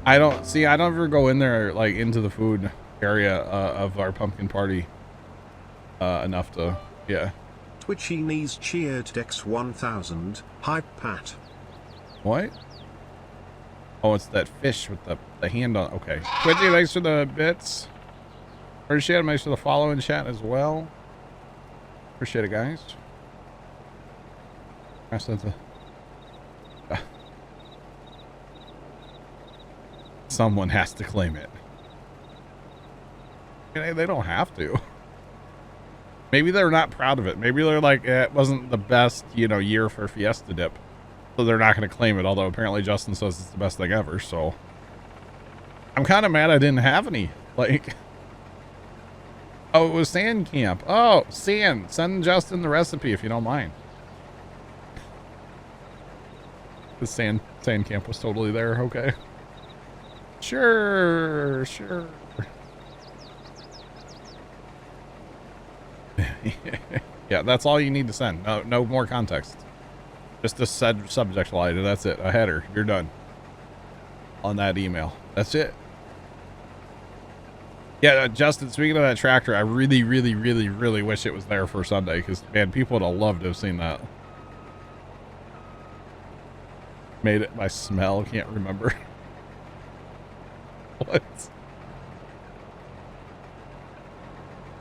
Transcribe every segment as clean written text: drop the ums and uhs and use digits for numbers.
I don't ever go in there, like, into the food area of our pumpkin party enough to, yeah. Twitchy cheered Dex 1000. Hype Pat. What? Oh, it's that fish with the hand on. Okay. Twitchy, thanks for the bits. Appreciate it. Thanks for the follow in chat as well. Appreciate it, guys. Someone has to claim it. They don't have to. Maybe they're not proud of it. Maybe they're like, it wasn't the best, year for Fiesta Dip. So they're not going to claim it. Although apparently Justin says it's the best thing ever. So I'm kind of mad I didn't have any. Like, oh, it was Sand Camp. Oh, Sand. Send Justin the recipe if you don't mind. The Sand Camp was totally there. Okay. Sure. Yeah, that's all you need to send. No more context. Just a subject line. That's it. A header. You're done. On that email. That's it. Yeah, Justin, speaking of that tractor, I really wish it was there for Sunday, because, man, people would have loved to have seen that. Made it by smell. Can't remember. What?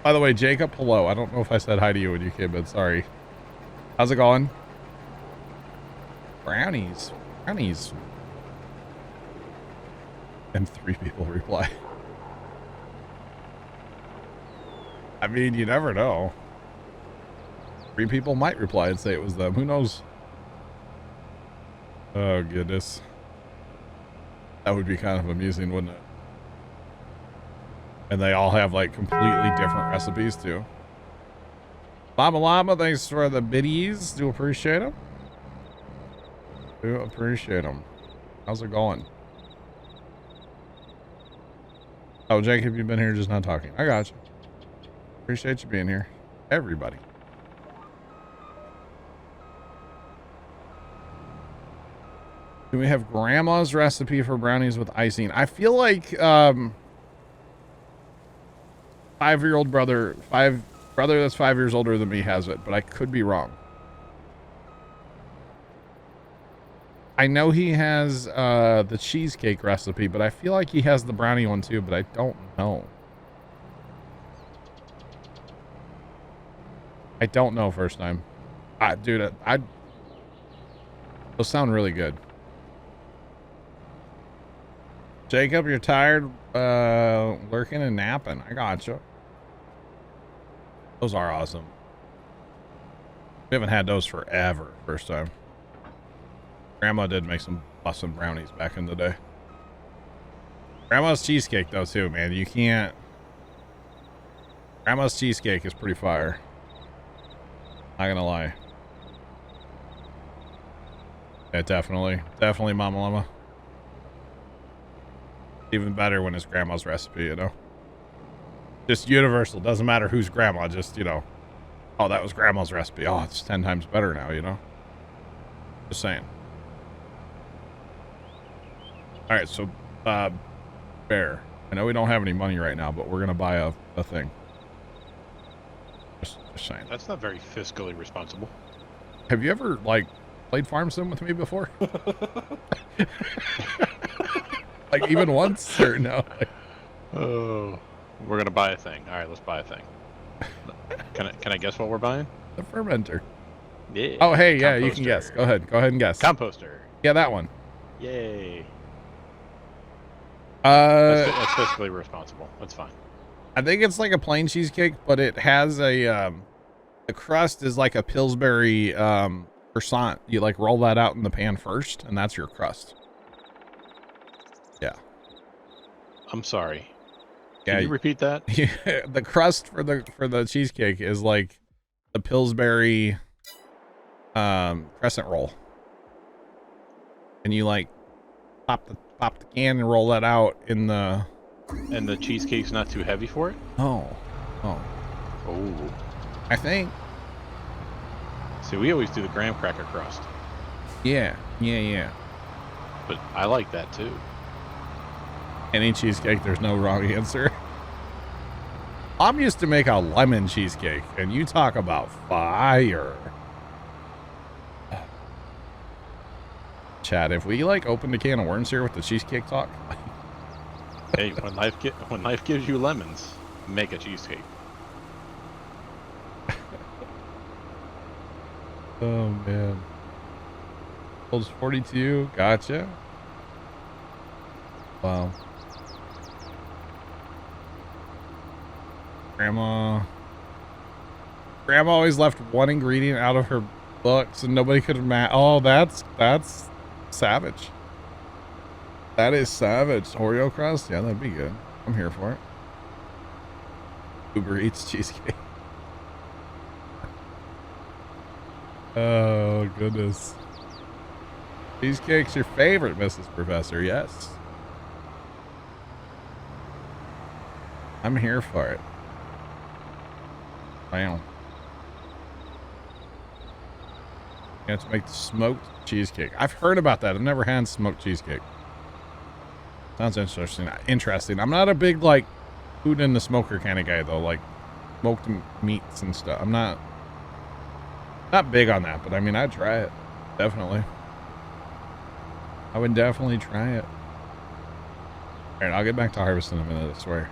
By the way, Jacob, hello. I don't know if I said hi to you when you came in. Sorry. How's it going? Brownies. And 3 people reply. I mean, you never know. 3 people might reply and say it was them. Who knows? Oh, goodness. That would be kind of amusing, wouldn't it? And they all have, like, completely different recipes, too. Llama, thanks for the biddies. Do appreciate them. How's it going? Oh, Jacob, you've been here just not talking. I got you. Appreciate you being here. Everybody. Do we have grandma's recipe for brownies with icing? I feel like 5-year-old brother that's 5 years older than me has it, but I could be wrong. I know he has the cheesecake recipe, but I feel like he has the brownie one too, but I don't know. I don't know first time. Dude, those sound really good. Jacob, you're tired, lurking and napping. I gotcha. Those are awesome. We haven't had those forever. First time. Grandma did make some awesome brownies back in the day. Grandma's cheesecake though too, man. You can't. Grandma's cheesecake is pretty fire. Not gonna lie. Yeah, definitely Mama Llama. Even better when it's grandma's recipe, you know. Just universal. Doesn't matter whose grandma. Just, oh, that was grandma's recipe. Oh, it's 10 times better now, you know. Just saying. All right, so Bear. I know we don't have any money right now, but we're gonna buy a thing. Just saying. That's not very fiscally responsible. Have you ever played Farm Sim with me before? Like even once or no? Oh, we're gonna buy a thing. All right, let's buy a thing. Can I guess what we're buying? The fermenter. Yeah. Oh, hey, yeah, you can guess. Go ahead and guess. Composter. Yeah, that one. Yay. That's fiscally responsible. That's fine. I think it's like a plain cheesecake, but it has a the crust is like a Pillsbury croissant. You roll that out in the pan first, and that's your crust. Yeah. I'm sorry. Yeah, can you repeat that? The crust for the cheesecake is like the Pillsbury crescent roll, and you pop the can and roll that out in the. And the cheesecake's not too heavy for it? Oh. I think. See, we always do the graham cracker crust. Yeah. But I like that too. Any cheesecake, there's no wrong answer. Mom used to make a lemon cheesecake, and you talk about fire. Chad, if we like opened a can of worms here with the cheesecake talk. Hey, when life gives you lemons, make a cheesecake. Oh man. Holds 42. Gotcha. Wow. Grandma always left one ingredient out of her books and nobody could match. Oh, that's savage. That is savage. Oreo crust? Yeah, that'd be good. I'm here for it. Uber Eats cheesecake. Oh, goodness. Cheesecake's your favorite, Mrs. Professor. Yes. I'm here for it. Wow. You have to make the smoked cheesecake. I've heard about that. I've never had smoked cheesecake. Sounds interesting. I'm not a big, like, food in the smoker kind of guy, though. Like, smoked meats and stuff. I'm not big on that, but I mean, I'd try it. Definitely. I would definitely try it. All right, I'll get back to harvesting in a minute, I swear.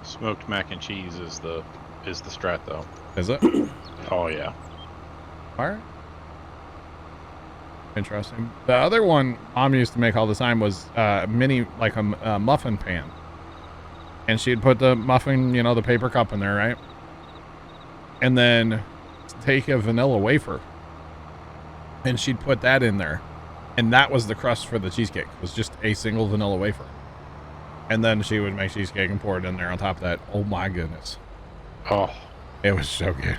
Smoked mac and cheese is the strat, though. Is it? Oh yeah. All right. Interesting. The other one Mom used to make all the time was mini, like a muffin pan. And she'd put the muffin, you know, the paper cup in there, right? And then take a vanilla wafer. And she'd put that in there. And that was the crust for the cheesecake. It was just a single vanilla wafer. And then she would make cheesecake and pour it in there on top of that. Oh my goodness. Oh. It was so good.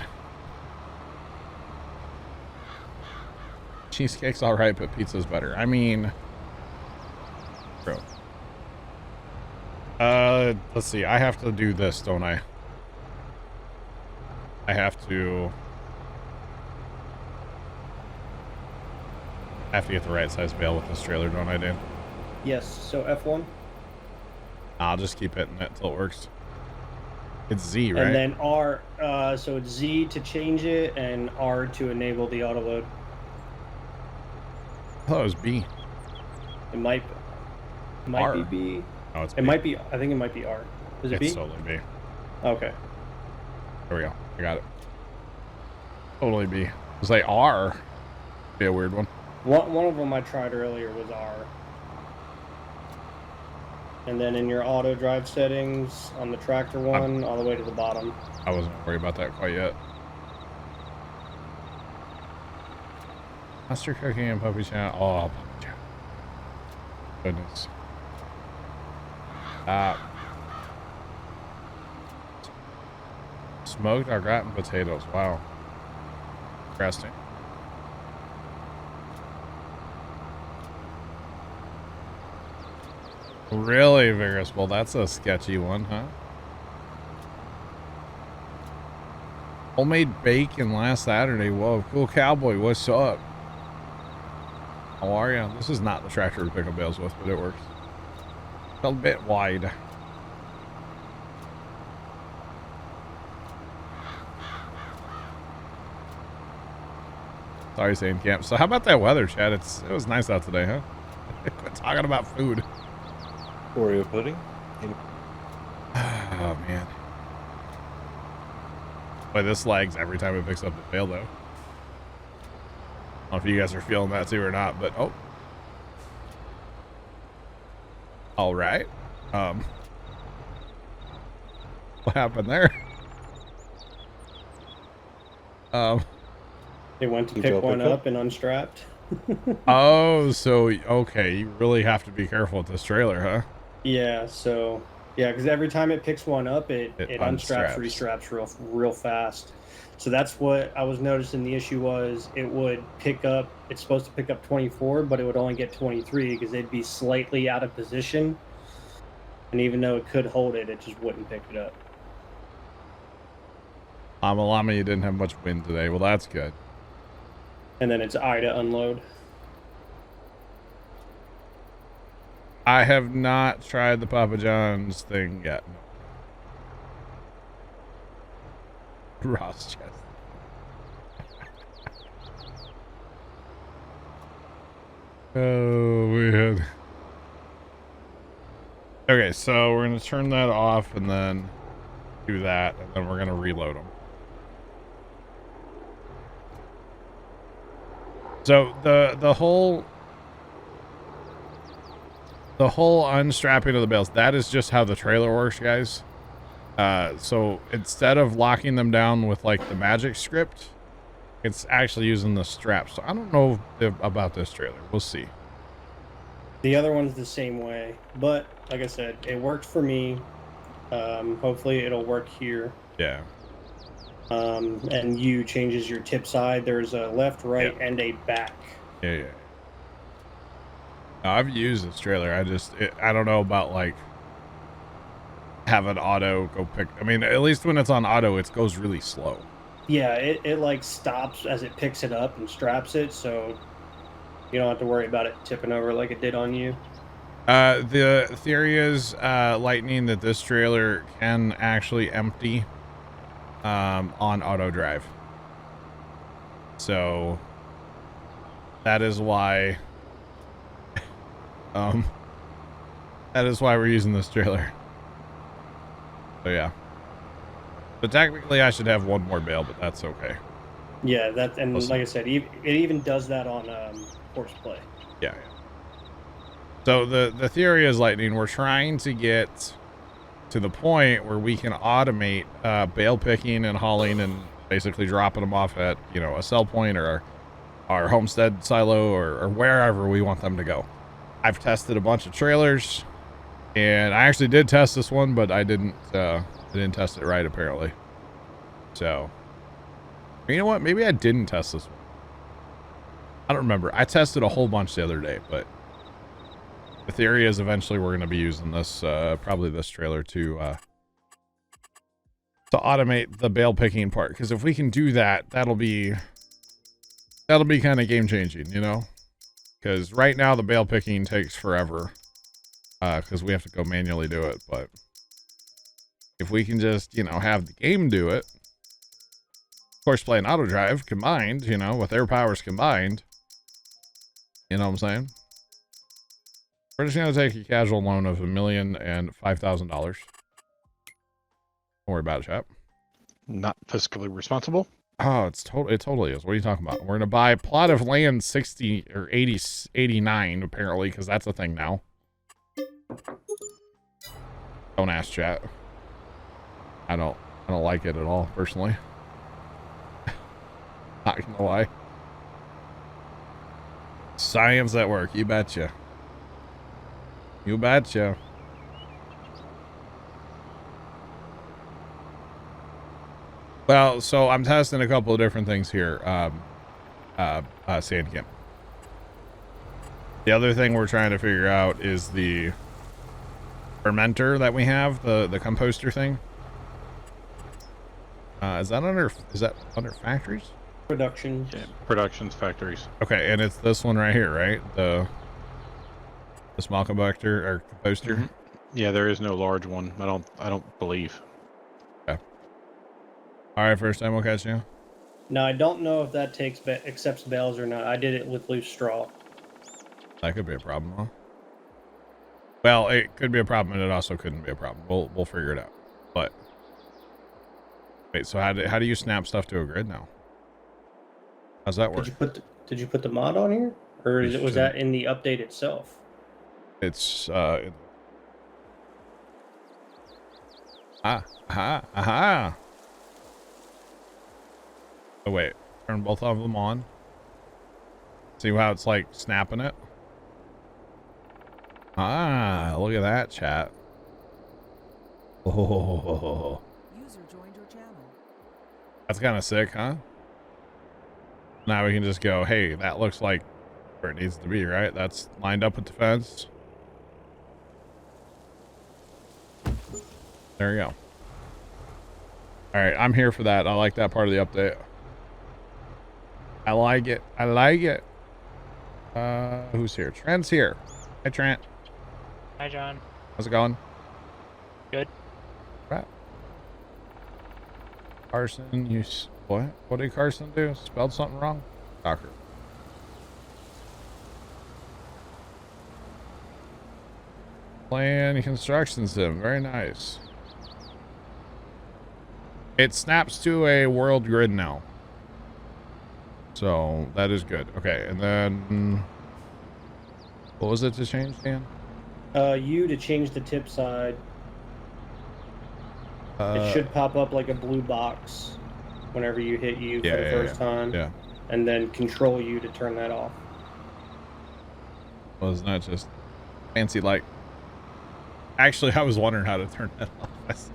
Cheesecake's all right, but pizza's better. I mean, bro. Let's see. I have to do this, don't I? I have to get the right size bale with this trailer, don't I, Dan? Yes. So F1. I'll just keep hitting it until it works. It's Z, right? And then R. So it's Z to change it, and R to enable the auto load. I thought it was B. It might R. be B. Oh, it's It B. might be. I think it might be R. Is it It's B? totally B. Okay. There we go. I got it. Totally B. It was like R. Be a weird one. One of them I tried earlier was R. And then in your auto drive settings on the tractor one, all the way to the bottom. I wasn't worried about that quite yet. Master cooking and puppy chow. Oh, puppy chow. Goodness. Smoked au gratin potatoes. Wow. Interesting. Really vigorous. Well, that's a sketchy one, huh? Homemade bacon last Saturday. Whoa, cool cowboy. What's up? How are you? This is not the tractor to pick up bales with, but it works. It's a bit wide. Sorry, Sand Camp. So how about that weather, Chad? It was nice out today, huh? Quit talking about food. Oreo pudding? Oh, man. Boy, this lags every time it picks up the bale, though. I don't know if you guys are feeling that too or not, but oh. All right. What happened there? They went to You pick drop one it up? up and unstrapped. Oh, so okay, you really have to be careful with this trailer, huh? Yeah. So yeah, because every time it picks one up, it unstraps, unstraps. restraps real fast. So that's what I was noticing. The issue was it would pick up. It's supposed to pick up 24, but it would only get 23 because they'd be slightly out of position. And even though it could hold it, it just wouldn't pick it up. Llama, you didn't have much wind today. Well, that's good. And then it's I to unload. I have not tried the Papa John's thing yet. No. Ross chest. Oh man. Okay, so we're gonna turn that off and then do that, and then we're gonna reload them. So the whole unstrapping of the bales, that is just how the trailer works, guys. So instead of locking them down with like the magic script, it's actually using the straps. So I don't know about this trailer. We'll see. The other one's the same way, but like I said, it worked for me. Hopefully it'll work here. Yeah. And you changes your tip side. There's a left, right, and a back. Yeah. No, I've used this trailer. I don't know about like having auto go pick. I mean, at least when it's on auto, it goes really slow. Yeah, it like stops as it picks it up and straps it, so you don't have to worry about it tipping over like it did on you. The theory is, Lightning, that this trailer can actually empty on auto drive. So that is why we're using this trailer. So yeah. But technically I should have one more bale, but that's okay. Yeah, that, and like I said, it even does that on horseplay. Yeah. So the theory is, Lightning, we're trying to get to the point where we can automate bale picking and hauling and basically dropping them off at, you know, a sell point or our homestead silo or wherever we want them to go. I've tested a bunch of trailers, and I actually did test this one, but I didn't test it right apparently. So, you know what? Maybe I didn't test this one. I don't remember. I tested a whole bunch the other day, but the theory is eventually we're going to be using this, probably this trailer to automate the bale picking part. Because if we can do that, that'll be kind of game changing, you know? Because right now the bale picking takes forever, because we have to go manually do it. But if we can just, you know, have the game do it, of course, play an auto drive combined, you know, with their powers combined, you know what I'm saying? We're just going to take a casual loan of $1,005,000. Don't worry about it, chap. Not fiscally responsible. Oh, it totally is. What are you talking about? We're going to buy a plot of land 60 or 80, 89, apparently, because that's a thing now. Don't ask, chat. I don't like it at all, personally. Not gonna lie. Science at work, you betcha. You betcha. Well, so I'm testing a couple of different things here. Sand camp. The other thing we're trying to figure out is the fermenter that we have, the composter thing. Is that under factories? Production. Yeah, productions, factories. Okay, and it's this one right here, right? The small composter or composter. Mm-hmm. Yeah, there is no large one. I don't believe. Okay. All right, first time we'll catch you. Now I don't know if that accepts bales or not. I did it with loose straw. That could be a problem, huh? Well, it could be a problem, and it also couldn't be a problem. We'll figure it out. But wait, so how do you snap stuff to a grid now? How's that work? Did you put the mod on here, or was that in the update itself? It's aha. Oh wait, turn both of them on. See how it's like snapping it? Ah, look at that, chat. Oh, User joined your channel. that's kind of sick, huh? Now we can just go, hey, that looks like where it needs to be, right? That's lined up with the fence. There you go. All right, I'm here for that. I like that part of the update. I like it. I like it. Who's here? Trent's here. Hi, Trent. Hi, John. How's it going? Good. Right. Carson, what? What did Carson do? Spelled something wrong? Docker. Plan construction sim. Very nice. It snaps to a world grid now. So that is good. Okay, and then what was it to change, Dan? U to change the tip side. It should pop up like a blue box whenever you hit U for the first time. Yeah. And then control U to turn that off. Wasn't that just fancy like? Actually, I was wondering how to turn that off.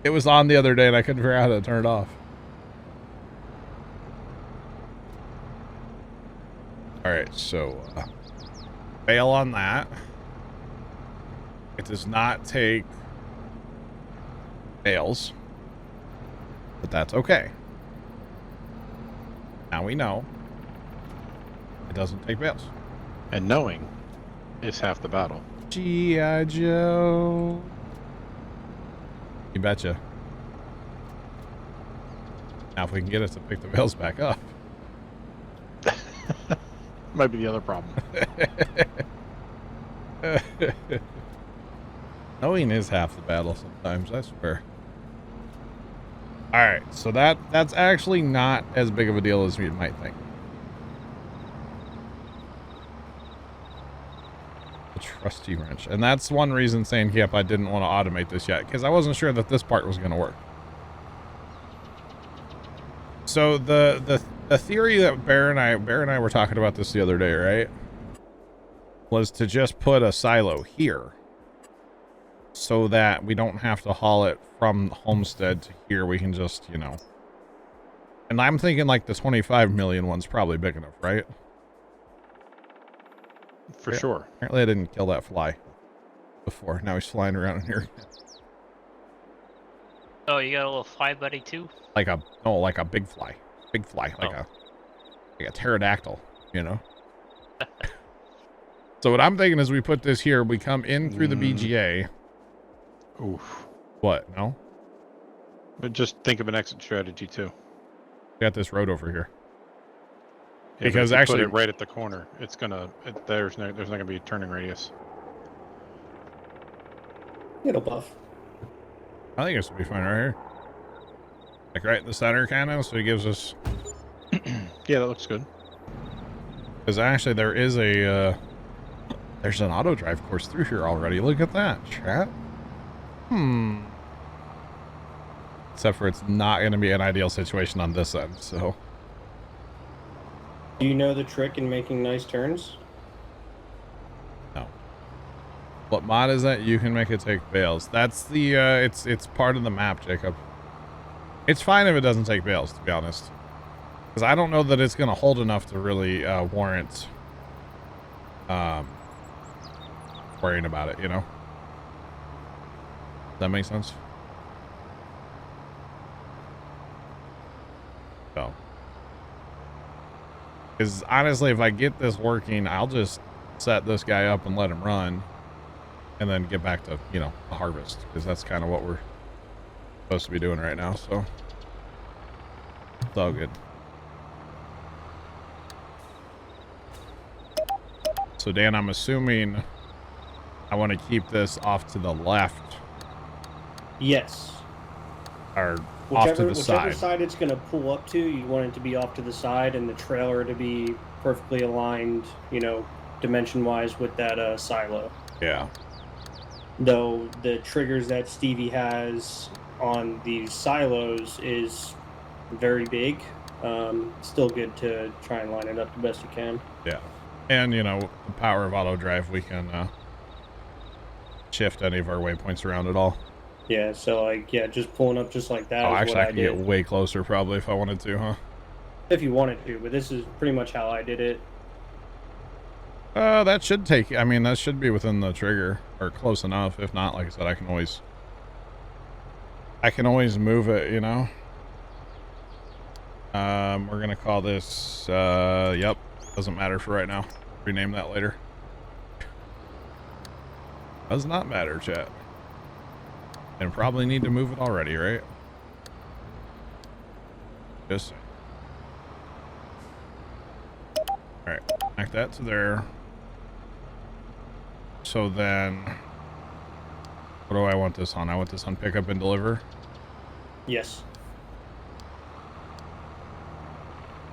It was on the other day and I couldn't figure out how to turn it off. Alright, so fail on that. It does not take fails, but that's okay. Now we know it doesn't take fails. And knowing is half the battle. G.I. Joe. You betcha. Now if we can get it to pick the veils back up. Might be the other problem. Knowing is half the battle sometimes, I swear. Alright, so that's actually not as big of a deal as you might think. The trusty wrench. And that's one reason saying, yep, I didn't want to automate this yet, because I wasn't sure that this part was going to work. So the theory that Bear and I were talking about this the other day, right? Was to just put a silo here so that we don't have to haul it from Homestead to here. We can just, you know. And I'm thinking like the 25 million one's probably big enough, right? For sure. Apparently I didn't kill that fly before. Now he's flying around in here. Oh, you got a little fly buddy too? Like a big fly. Big fly. Like a pterodactyl, you know? So what I'm thinking is we put this here, we come in through the BGA. Oof. What? No? But just think of an exit strategy too. We got this road over here. Yeah, Because if you actually put it right at the corner, it's gonna. There's not gonna be a turning radius. It'll buff. I think this will be fine right here. Like right in the center kind of, so he gives us... Yeah, that looks good. Because actually there is a... there's an auto drive course through here already. Look at that, chat. Except for it's not going to be an ideal situation on this end, so... Do you know the trick in making nice turns? No. What mod is that? You can make it take fails. That's the, it's part of the map, Jacob. It's fine if it doesn't take fails, to be honest. Because I don't know that it's going to hold enough to really warrant worrying about it, you know? Does that make sense? So. Because honestly, if I get this working, I'll just set this guy up and let him run. And then get back to, you know, a harvest. Because that's kind of what we're supposed to be doing right now, so it's all good. So Dan, I'm assuming I want to keep this off to the left. Yes. Or off to the Whichever side. side it's going to pull up to, you want it to be off to the side and the trailer to be perfectly aligned, you know, dimension-wise with that silo. Yeah. Though the triggers that Stevie has on these silos is very big. Still good to try and line it up the best you can. Yeah. And, you know, the power of auto drive, we can shift any of our waypoints around at all. Yeah, so like, yeah, just pulling up just like that. Oh, is actually, what I can get way closer probably if I wanted to, huh? If you wanted to, but this is pretty much how I did it. That should take, I mean, that should be within the trigger, or close enough. If not, like I said, I can always move it, you know? We're gonna call this, yep, doesn't matter for right now. Rename that later. Does not matter, chat. And probably need to move it already, right? Just. Alright, connect that to there. So then, what do I want this on? I want this on pick up and deliver. Yes.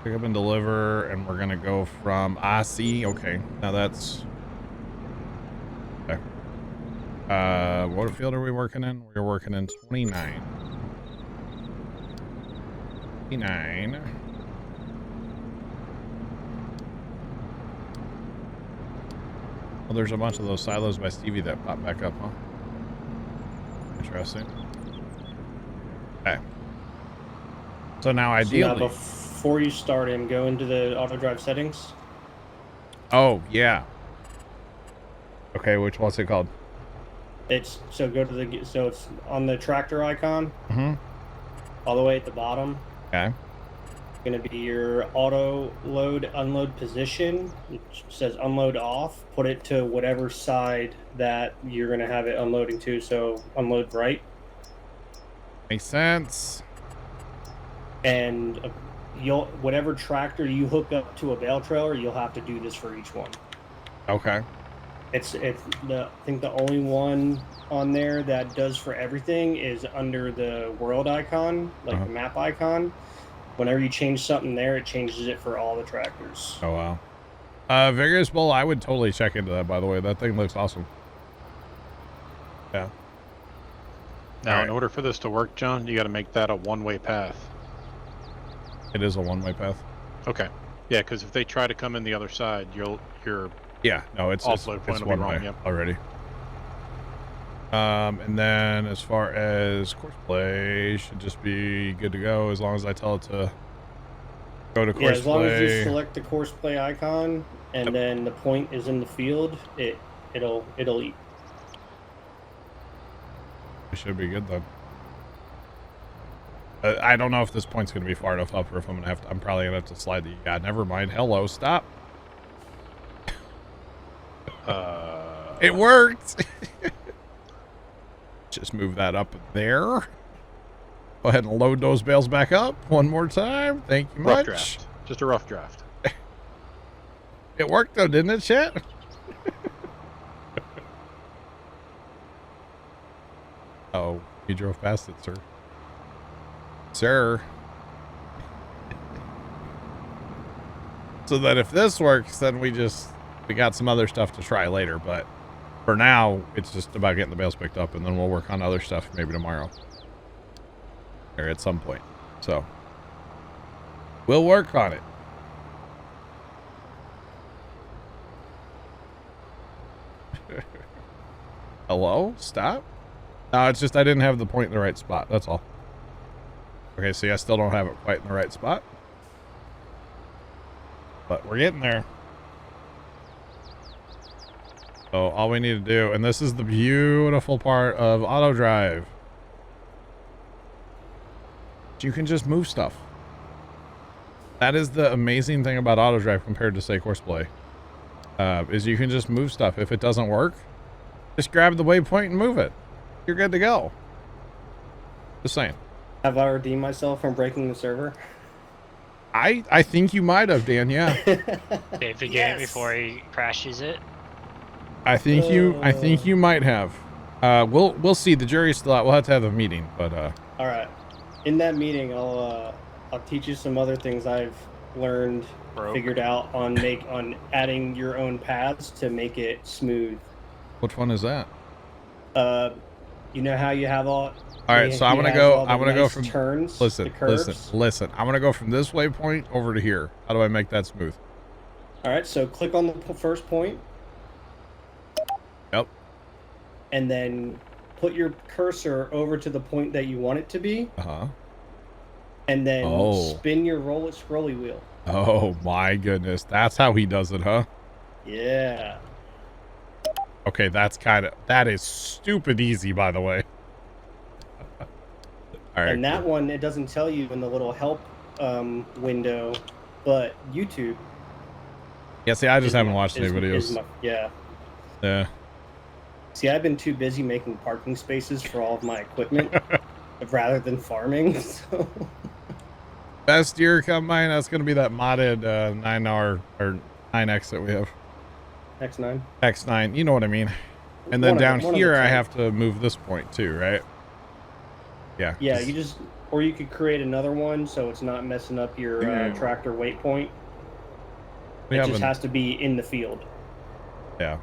Pick up and deliver, and we're gonna go from see. Okay, now that's okay. What field are we working in? We're working in 29. 29. Well, there's a bunch of those silos by Stevie that pop back up, huh? Interesting. Okay. So now ideally... So now before you start him, go into the auto drive settings. Oh, yeah. Okay, what's it called? It's so go to the so it's on the tractor icon. Mm-hmm. All the way at the bottom. Okay. Going to be your auto load unload position. It says unload off. Put it to whatever side that you're going to have it unloading to. So unload right. Makes sense. And you'll whatever tractor you hook up to a bale trailer, you'll have to do this for each one. Okay. It's I think the only one on there that does for everything is under the world icon, like the map icon. Whenever you change something there, it changes it for all the tractors. Oh, wow. Vigorous Bull, I would totally check into that, by the way. That thing looks awesome. Yeah. Now, in order for this to work, John, you got to make that a one-way path. It is a one-way path. Okay. Yeah, because if they try to come in the other side, your yeah, no, it's offload point will be one wrong. way Yep. already. And then as far as course play, should just be good to go as long as I tell it to go to course play. Yeah, as long as you select the course play icon and then the point is in the field, it'll eat. It should be good then. I don't know if this point's going to be far enough up or if I'm probably going to have to slide the... Yeah, never mind. Hello, stop. It worked. Just move that up there. Go ahead and load those bales back up one more time. Thank you much. Rough draft. Just a rough draft. It worked though, didn't it, chat? Oh, you drove past it, sir. Sir. So that if this works, then we got some other stuff to try later, but for now, it's just about getting the bales picked up, and then we'll work on other stuff maybe tomorrow. Or at some point. So, we'll work on it. Hello? Stop? No, it's just I didn't have the point in the right spot. That's all. Okay, see, I still don't have it quite in the right spot. But we're getting there. So all we need to do, and this is the beautiful part of auto drive, you can just move stuff. That is the amazing thing about auto drive compared to, say, course play, is you can just move stuff. If it doesn't work, just grab the waypoint and move it. You're good to go. Just saying. Have I redeemed myself from breaking the server? I think you might have, Dan. Yeah. Save the game before he crashes it. I think you might have. We'll see. The jury's still out. We'll have to have a meeting, but all right. In that meeting, I'll teach you some other things I've learned, figured out on adding your own paths to make it smooth. Which one is that? You know how you have all right, so I'm gonna go from turns. Listen. I'm gonna go from this waypoint over to here. How do I make that smooth? All right, so click on the first point. Yep. And then put your cursor over to the point that you want it to be. And then spin your roll it scrolly wheel. Oh my goodness, that's how he does it, huh? Yeah. Okay, that is stupid easy, by the way. All right. And that one, it doesn't tell you in the little help window, but YouTube. Yeah, see, I just haven't watched any videos. Yeah. Yeah. See, I've been too busy making parking spaces for all of my equipment rather than farming. So. Best year combine, that's going to be that modded 9R or 9X that we have. X9. X9, you know what I mean. And then down one of here, the I two. have to move this point too, right? Yeah. Yeah, you just, or you could create another one so it's not messing up your tractor weight point. We It have just has to be in the field. Yeah.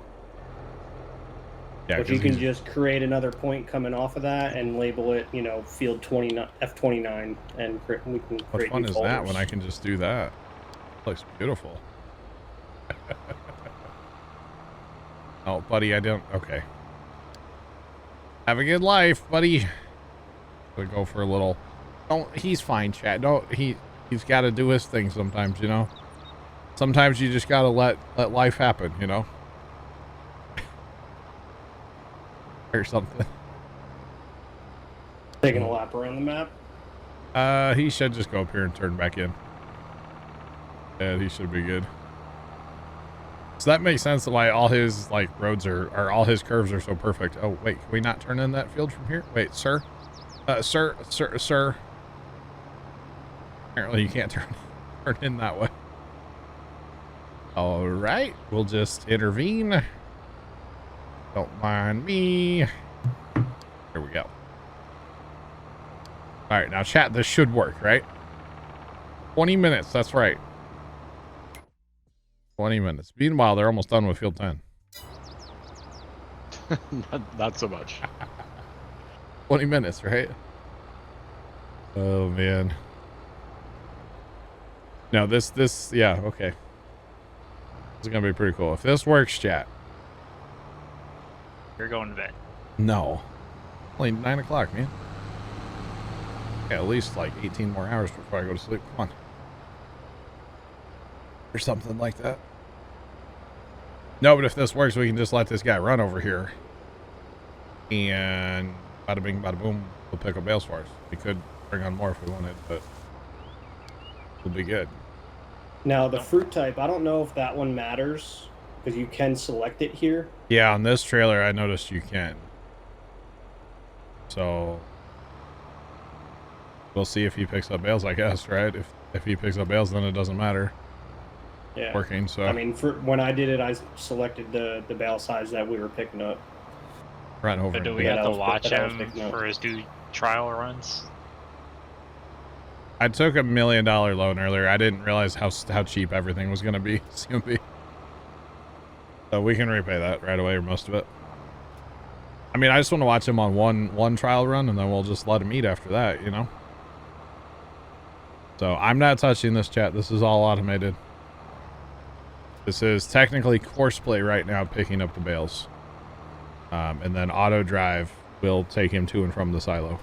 Yeah, But you can just create another point coming off of that and label it, you know, field 29, F29, and we can what create fun new is folders. that when I can just do that? Looks beautiful. Oh, buddy, I don't. Okay. Have a good life, buddy. Gonna go for a little. Don't. He's fine, chat. Don't. He's got to do his thing sometimes, you know. Sometimes you just gotta let life happen, you know. Or something. Taking a lap around the map. He should just go up here and turn back in. Yeah, he should be good. So that makes sense why all his like roads are all his curves are so perfect. Oh wait, can we not turn in that field from here? Wait, sir, sir. Apparently you can't turn in that way. All right, we'll just intervene. Don't mind me. Here we go. All right, now chat, this should work, right? 20 minutes, that's right. 20 minutes. Meanwhile, they're almost done with field 10. Not so much. 20 minutes, right? Oh, man. No, this, yeah, okay. This is going to be pretty cool. If this works, chat. You're going to bed. No. Only 9 o'clock, man. Yeah, at least like 18 more hours before I go to sleep. Come on. Or something like that. No, but if this works, we can just let this guy run over here. And bada bing, bada boom, we'll pick up bales for us. We could bring on more if we wanted, but we'll be good. Now, the fruit type, I don't know if that one matters because you can select it here. Yeah, on this trailer, I noticed you can. So we'll see if he picks up bales, I guess, right? If he picks up bales, then it doesn't matter. Yeah. Working, so I mean, when I did it, I selected the bale size that we were picking up. right over. But do we Yeah, have that to was watch that was him picking up. for his new trial runs? I took $1 million loan earlier. I didn't realize how cheap everything was going to be. It's going to be. So we can repay that right away, or most of it. I mean, I just want to watch him on one trial run, and then we'll just let him eat after that, you know? So I'm not touching this, chat. This is all automated. This is technically courseplay right now, picking up the bales. And then auto drive will take him to and from the silo.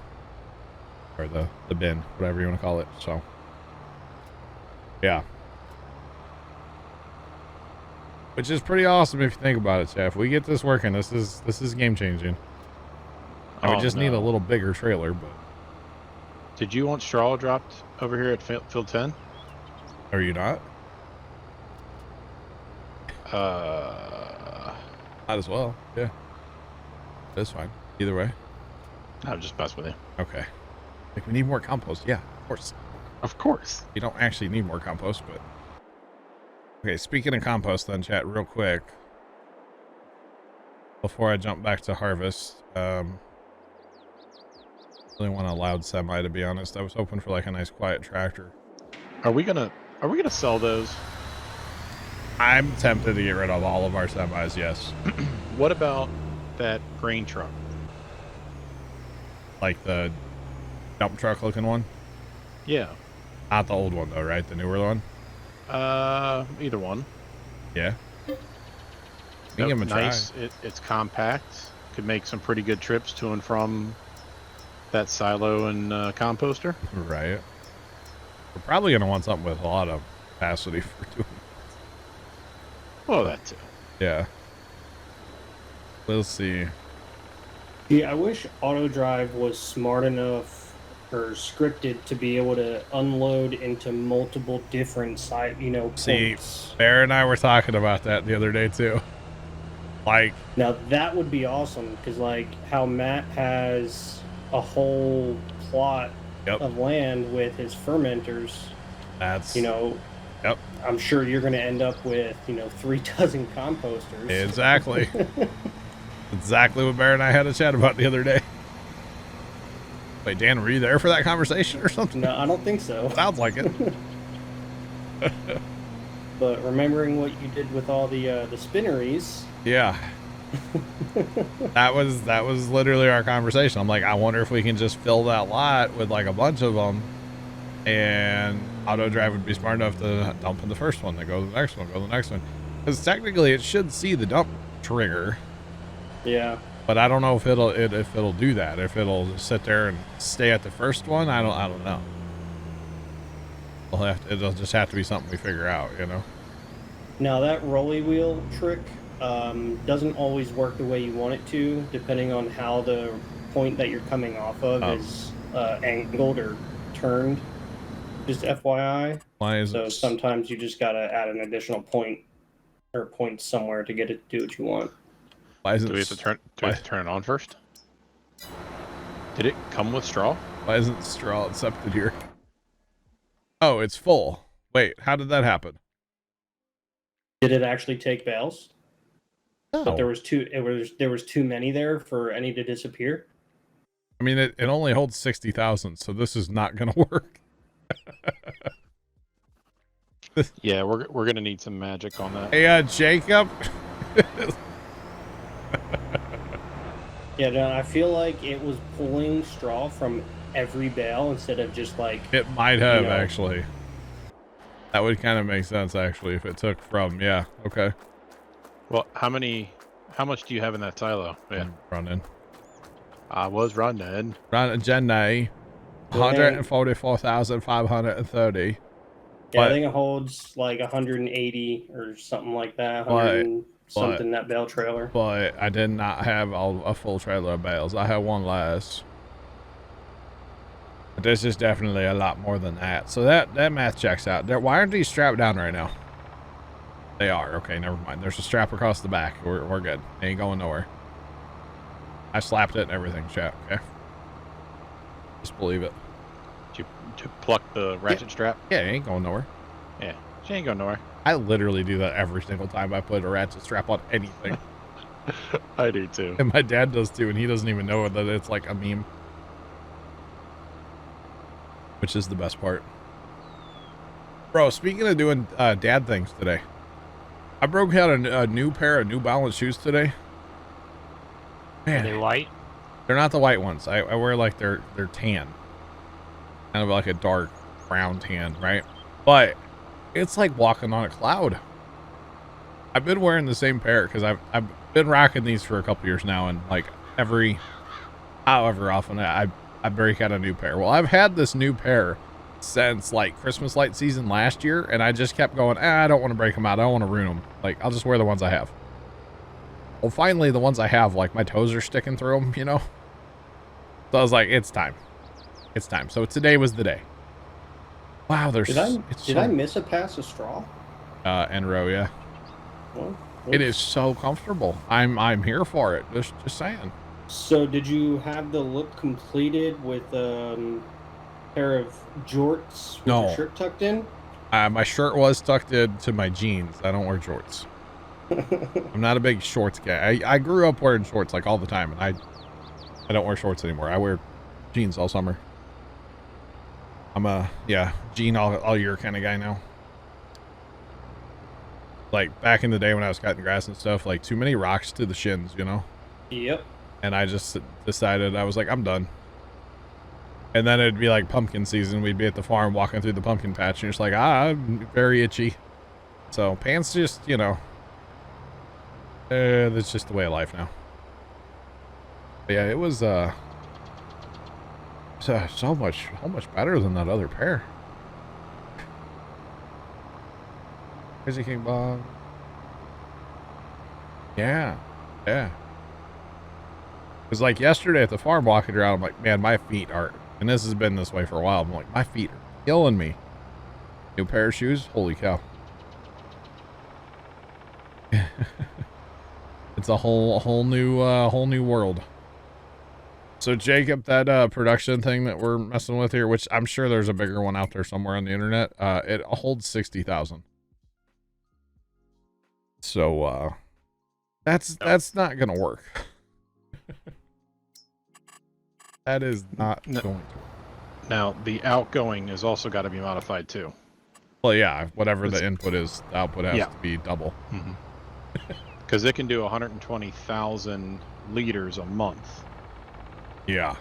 Or the bin, whatever you want to call it. So, yeah. Which is pretty awesome if you think about it, chat. If we get this working, this is game changing. I would just need a little bigger trailer, but. Did you want straw dropped over here at field 10? Are you not? Might as well, yeah. That's fine. Either way. I'll just mess with you. Okay. Like, we need more compost. Yeah, of course. Of course. You don't actually need more compost, but. Okay, speaking of compost, then, chat, real quick. Before I jump back to harvest, really want a loud semi, to be honest. I was hoping for like a nice quiet tractor. Are we gonna sell those? I'm tempted to get rid of all of our semis, yes. What about that grain truck? Like the dump truck looking one? Yeah. Not the old one though, right? The newer one? Either one. Yeah. Nope, Give 'em a try. nice. It's compact. Could make some pretty good trips to and from that silo and composter. Right. We're probably going to want something with a lot of capacity for doing it. Well, that too. Yeah. We'll see. Yeah, I wish auto drive was smart enough or scripted to be able to unload into multiple different See, points. Bear and I were talking about that the other day too. Like, Now that would be awesome because, like, how Matt has a whole plot yep, of land with his fermenters. that's, You know, yep, I'm sure you're going to end up with 3 dozen composters. exactly. Exactly what Bear and I had a chat about the other day. Wait, Dan, were you there for that conversation or something? No, I don't think so. Sounds like it. But remembering what you did with all the spinneries. Yeah. That was literally our conversation. I'm like, I wonder if we can just fill that lot with like a bunch of them, and auto drive would be smart enough to dump in the first one, then go to the next one, go to the next one. Because technically it should see the dump trigger. Yeah. But I don't know if it'll do that. If it'll just sit there and stay at the first one, I don't know. It'll just have to be something we figure out, you know. Now that rolly wheel trick doesn't always work the way you want it to, depending on how the point that you're coming off of is angled or turned. Just FYI. Why is So it? sometimes you just gotta add an additional point or points somewhere to get it to do what you want. Why isn't? Do we have to turn it on first? Did it come with straw? Why isn't straw accepted here? Oh, it's full. Wait, how did that happen? Did it actually take bales? No. But there was too many there for any to disappear. I mean, it only holds 60,000, so this is not going to work. Yeah, we're gonna need some magic on that. Hey, Jacob. Yeah, no, I feel like it was pulling straw from every bale instead of just like. It might have, you know, actually. That would kind of make sense, actually, if it took from, yeah, okay. Well, how much do you have in that silo? Yeah, Running. I was running. Jenny, 144,530. Yeah, I think it holds like 180 or something like that. 100 something that bale trailer. But I did not have a full trailer of bales. I had one less. But this is definitely a lot more than that. So that math checks out. Why aren't these strapped down right now? They are. Okay, never mind. There's a strap across the back. We're good. They ain't going nowhere. I slapped it and everything, chat. Okay. Just believe it. Did you pluck the ratchet strap? Yeah, it ain't going nowhere. Yeah, she ain't going nowhere. I literally do that every single time I put a ratchet strap on anything. I do too. And my dad does too, and he doesn't even know that it's like a meme. Which is the best part. Bro, speaking of doing dad things today, I broke out a new pair of New Balance shoes today. Man, Are they white? they're not the white ones. I wear like they're tan. Kind of like a dark brown tan, right? But it's like walking on a cloud. I've been wearing the same pair because I've been rocking these for a couple years now, and like however often I break out a new pair. Well, I've had this new pair since like Christmas light season last year, and I just kept going, I don't want to break them out. I don't want to ruin them. Like, I'll just wear the ones I have. Well, finally, the ones I have, like, my toes are sticking through them, you know? So I was like, it's time. It's time. So today was the day. Wow, Did I miss a pass of straw? En row, yeah. Well, It is so comfortable. I'm here for it. Just saying. So did you have the look completed with pair of jorts with No. your shirt tucked in? My shirt was tucked into my jeans. I don't wear jorts. I'm not a big shorts guy. I grew up wearing shorts like all the time, and I don't wear shorts anymore. I wear jeans all summer. I'm a jean all year kind of guy now. Like back in the day when I was cutting grass and stuff, like too many rocks to the shins, you know? Yep. And I just decided, I was like, I'm done. And then it'd be like pumpkin season. We'd be at the farm walking through the pumpkin patch, and you're just like, I'm very itchy. So pants just, you know, that's just the way of life now. But yeah, it was so much better than that other pair. Crazy King Bong. Yeah. Because like yesterday at the farm walking around, I'm like, man, my feet are, and this has been this way for a while. I'm like, my feet are killing me. New pair of shoes? Holy cow. It's a whole new world. So Jacob, that production thing that we're messing with here, which I'm sure there's a bigger one out there somewhere on the internet, it holds 60,000. So that's not gonna work. That is not going to work. Now, the outgoing is also got to be modified too. Well, yeah, whatever the input is, the output has to be double. Because it can do 120,000 liters a month. Yeah.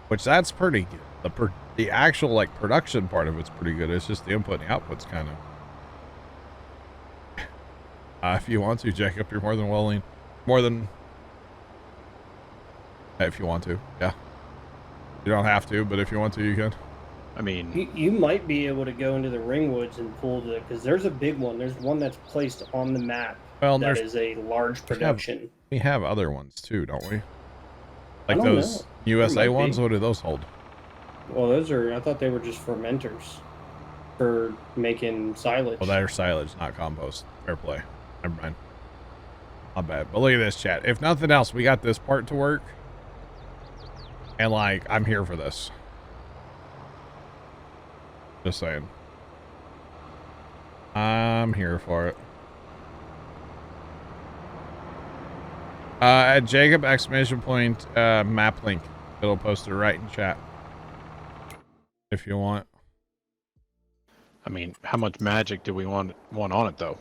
Which that's pretty good. The actual like production part of it's pretty good. It's just the input and the output's kind of. If you want to, Jacob, you're more than. If you want to, yeah. You don't have to, but if you want to, you can. I mean, You might be able to go into the Ringwoods and pull because there's a big one. There's one that's placed on the map. Well, that is a large production. We have other ones too, don't we? I Like don't those know. USA There might ones. be. What do those hold? Well, I thought they were just fermenters for making silage. Well, they're silage, not compost. Fair play. Never mind. Not bad. But look at this, chat. If nothing else, we got this part to work. And, like, I'm here for this. Just saying. I'm here for it. At Jacob exclamation point map link. It'll post it right in chat. If you want. I mean, how much magic do we want on it though?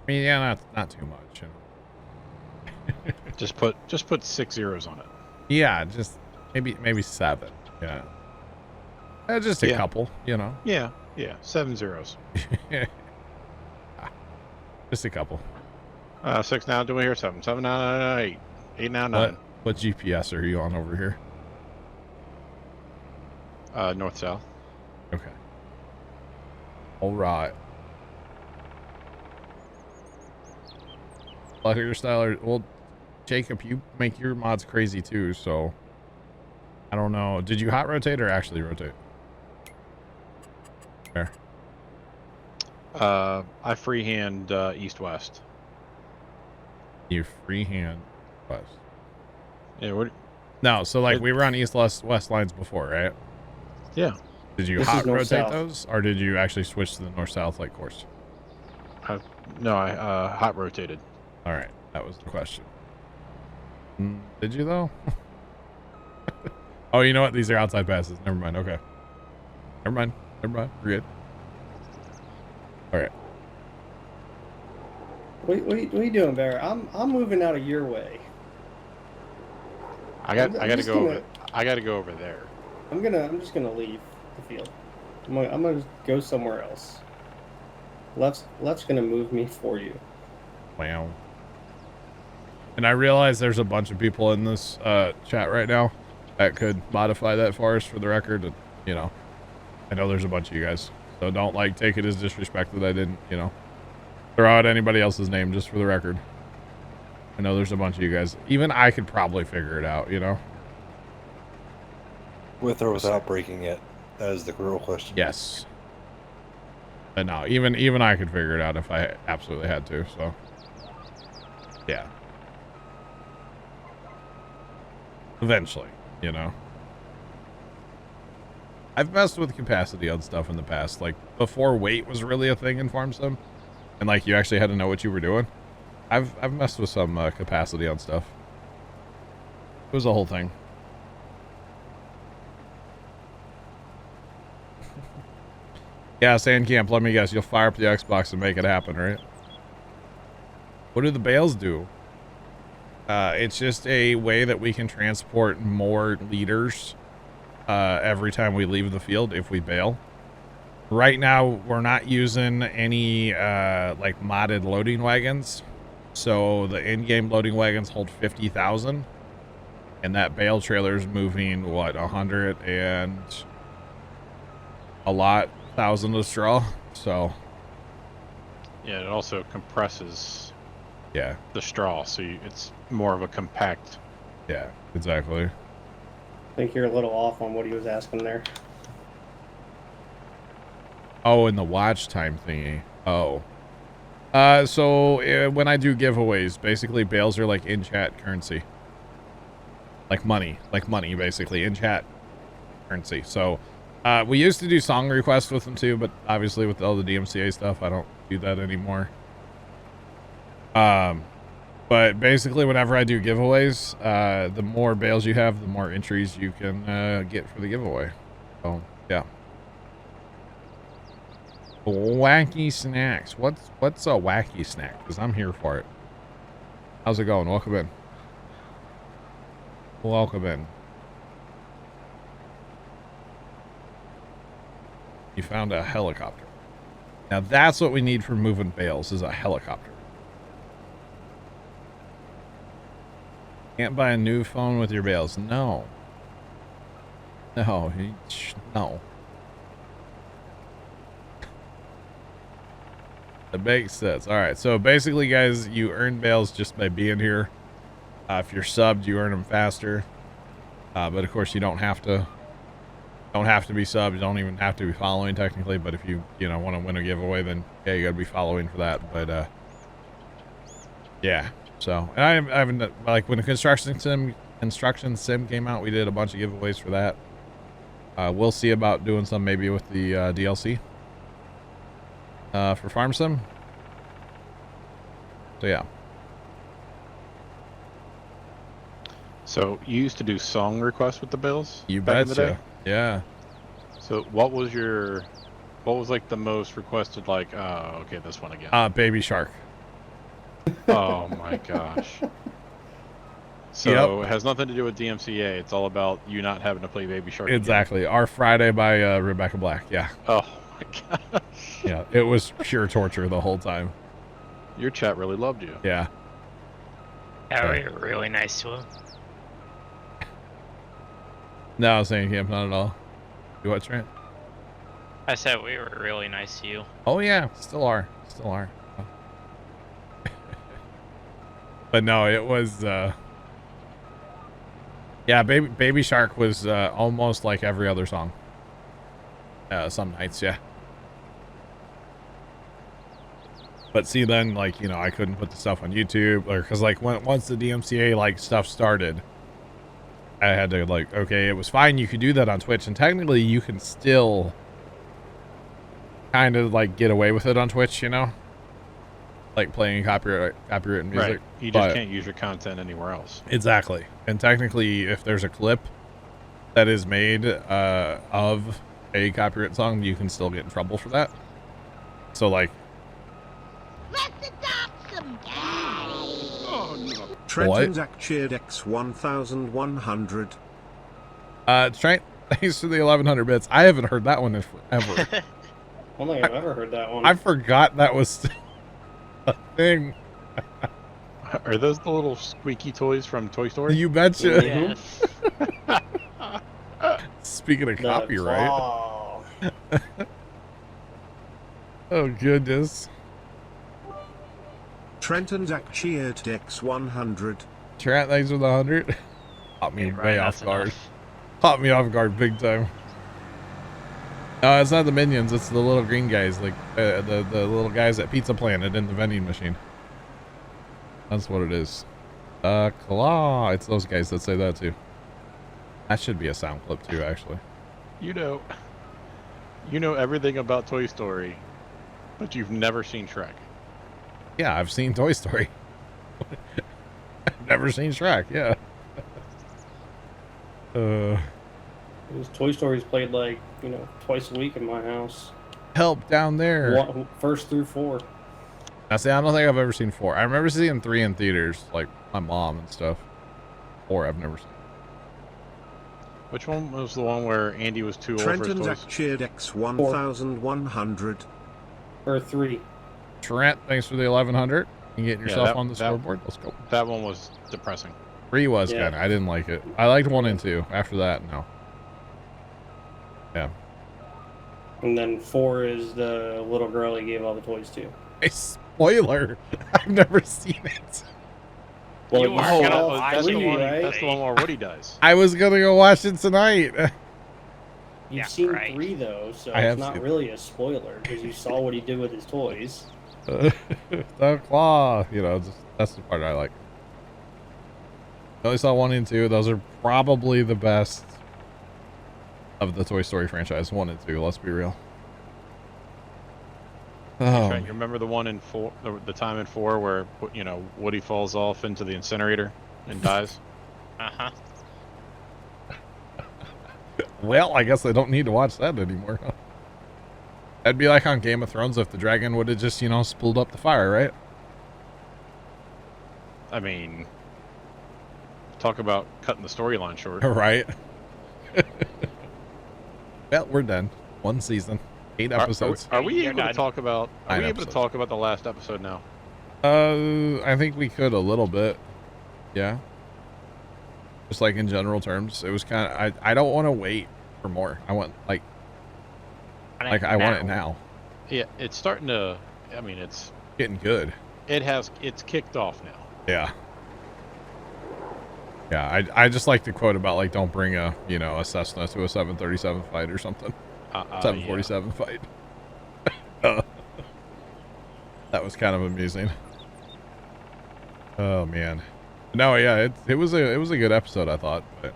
I mean, yeah, not too much. You know? Just put 6 zeros on it. Yeah, just maybe 7. Yeah. Just a couple, you know. Yeah, 7 zeros. Just a couple. 6 now. Do we hear 7? 7 now. 8. 8 now. 9. What GPS are you on over here? North south. Okay. All right. Your style. Well, Jacob, you make your mods crazy too, so I don't know. Did you hot rotate or actually rotate? There. I freehand east-west. You freehand west. Yeah. What? No, so like we were on east-west lines before, right? Yeah. Did you This hot is north-south. rotate those, or did you actually switch to the north-south like course? No, I hot rotated. All right, that was the question. Did you though? Oh, you know what? These are outside passes. Never mind. Okay. Never mind. We're good. All right. What are you doing, Bear? I'm moving out of your way. I got to just go gonna- over. I got to go over there. I'm just gonna leave the field. I'm gonna go somewhere else. Left's gonna move me for you. Wow. And I realize there's a bunch of people in this chat right now that could modify that for us, for the record. And, you know, I know there's a bunch of you guys, so don't like take it as disrespect that I didn't, you know, throw out anybody else's name, just for the record. I know there's a bunch of you guys. Even I could probably figure it out, you know. With or without breaking it? That is the real question. Yes. But no, even I could figure it out if I absolutely had to. So, yeah. Eventually, you know. I've messed with capacity on stuff in the past, like before weight was really a thing in farm sim, and like you actually had to know what you were doing. I've messed with some capacity on stuff. It was a whole thing. Yeah, Sandcamp, let me guess, you'll fire up the Xbox and make it happen, right? What do the bales do? It's just a way that we can transport more liters every time we leave the field if we bail. Right now, we're not using any like modded loading wagons. So the in-game loading wagons hold 50,000. And that bale trailer is moving, what, 100 and a lot, 1,000 of straw. So, Yeah, it also compresses yeah. the straw, so it's more of a compact. Yeah, exactly. I think you're a little off on what he was asking there. Oh, and the watch time thingy. Oh. So when I do giveaways, basically bales are like in-chat currency. Like money, basically, in-chat currency. So we used to do song requests with them too, but obviously with all the DMCA stuff, I don't do that anymore. But basically whenever I do giveaways, the more bales you have, the more entries you can get for the giveaway. So, yeah. Wacky snacks. What's a wacky snack? Because I'm here for it. How's it going? Welcome in. Welcome in. You found a helicopter. Now that's what we need for moving bales, is a helicopter. Can't buy a new phone with your bales. No. No. No. That makes sense. All right. So basically, guys, you earn bales just by being here. If you're subbed, you earn them faster. But of course, you don't have to. Don't have to be subbed. You don't even have to be following technically. But if you want to win a giveaway, then yeah, you got to be following for that. But yeah. So, and I haven't, like, when the construction sim came out, we did a bunch of giveaways for that. We'll see about doing some maybe with the DLC for farm sim. So yeah. So you used to do song requests with the Bills? You back in the betcha. day? Yeah. So what was like the most requested, like, okay, this one again. Baby Shark. Oh my gosh. So it has nothing to do with DMCA. It's all about you not having to play Baby Shark. Exactly. Again. Our Friday by Rebecca Black. Yeah. Oh my gosh. Yeah. It was pure torture the whole time. Your chat really loved you. Yeah. Yeah, we were really nice to him. No, I was saying him, not at all. You what, Trent? I said we were really nice to you. Oh yeah, still are. Still are. But no, it was yeah, Baby Shark was almost like every other song. Some nights, yeah. But see, then, like, I couldn't put the stuff on YouTube, or because, like, once the DMCA like stuff started, I had to, like, okay, it was fine, you could do that on Twitch, and technically you can still kind of like get away with it on Twitch, like playing copyright music. Right. You just can't use your content anywhere else. Exactly. And technically, if there's a clip that is made of a copyright song, you can still get in trouble for that. So, like, Let's adopt some guys. Oh no. Trenton Zach cheered X1100. Trent, thanks for the 1100 bits. I haven't heard that one ever. I don't think I've ever heard that one. I forgot that was a thing. Are those the little squeaky toys from Toy Story? You betcha. Yes. Speaking of The copyright. claw. Oh, goodness. Trenton Zach cheered X100. Trent, thanks for the 100. Caught me Hey, way Ryan, off that's guard. enough. Caught me off guard big time. No, it's not the minions. It's the little green guys, like the little guys at Pizza Planet in the vending machine. That's what it is. Claw. It's those guys that say that too. That should be a sound clip too, actually. You know everything about Toy Story, but you've never seen Shrek. Yeah, I've seen Toy Story. I've never seen Shrek. Yeah. Those Toy Stories played like, twice a week in my house. Help down there. First through 4. Now, see, I don't think I've ever seen 4. I remember seeing 3 in theaters, like my mom and stuff. 4 I've never seen. Which one was the one where Andy was too old for Trenton his Zach toys? cheered X1100. Or 3. Trent, thanks for the 1100. You getting yourself that- on the that- scoreboard? Let's go. That one was depressing. 3 was Yeah. kind of. I didn't like it. I liked 1 and 2. After that, no. Yeah. And then 4 is the little girl he gave all the toys to. A spoiler. I've never seen it. Well, You you are saw gonna all watch that's, it, the 3, one, right? that's the one where Woody dies. I was gonna go watch it tonight. You've Yeah, seen right. 3 though, so I have it's not seen- really a spoiler because you saw what he did with his toys. The claw, you know, just, that's the part I like. I only saw 1 and 2. Those are probably the best of the Toy Story franchise. 1 and 2. Let's be real. Oh, Trent, you remember the one in 4, the time in 4 where, you know, Woody falls off into the incinerator and dies? Uh-huh. well, I guess I don't need to watch that anymore. Huh? That'd be like on Game of Thrones if the dragon would have just, you know, spooled up the fire, right? I mean, talk about cutting the storyline short. Right. Well, we're done. 1 season, 8 episodes. Are we You're able to done. talk about? Are 9 we able to episodes. talk about the last episode now? I think we could a little bit. Yeah. Just like in general terms, it was kind of. I don't want to wait for more. I want I want it now. Yeah, it's starting to. I mean, it's Getting good. it's kicked off now. Yeah. Yeah, I just like the quote about like don't bring a a Cessna to a 737 fight or something. 747 fight. That was kind of amusing. Oh man. No, yeah, it was a good episode, I thought. But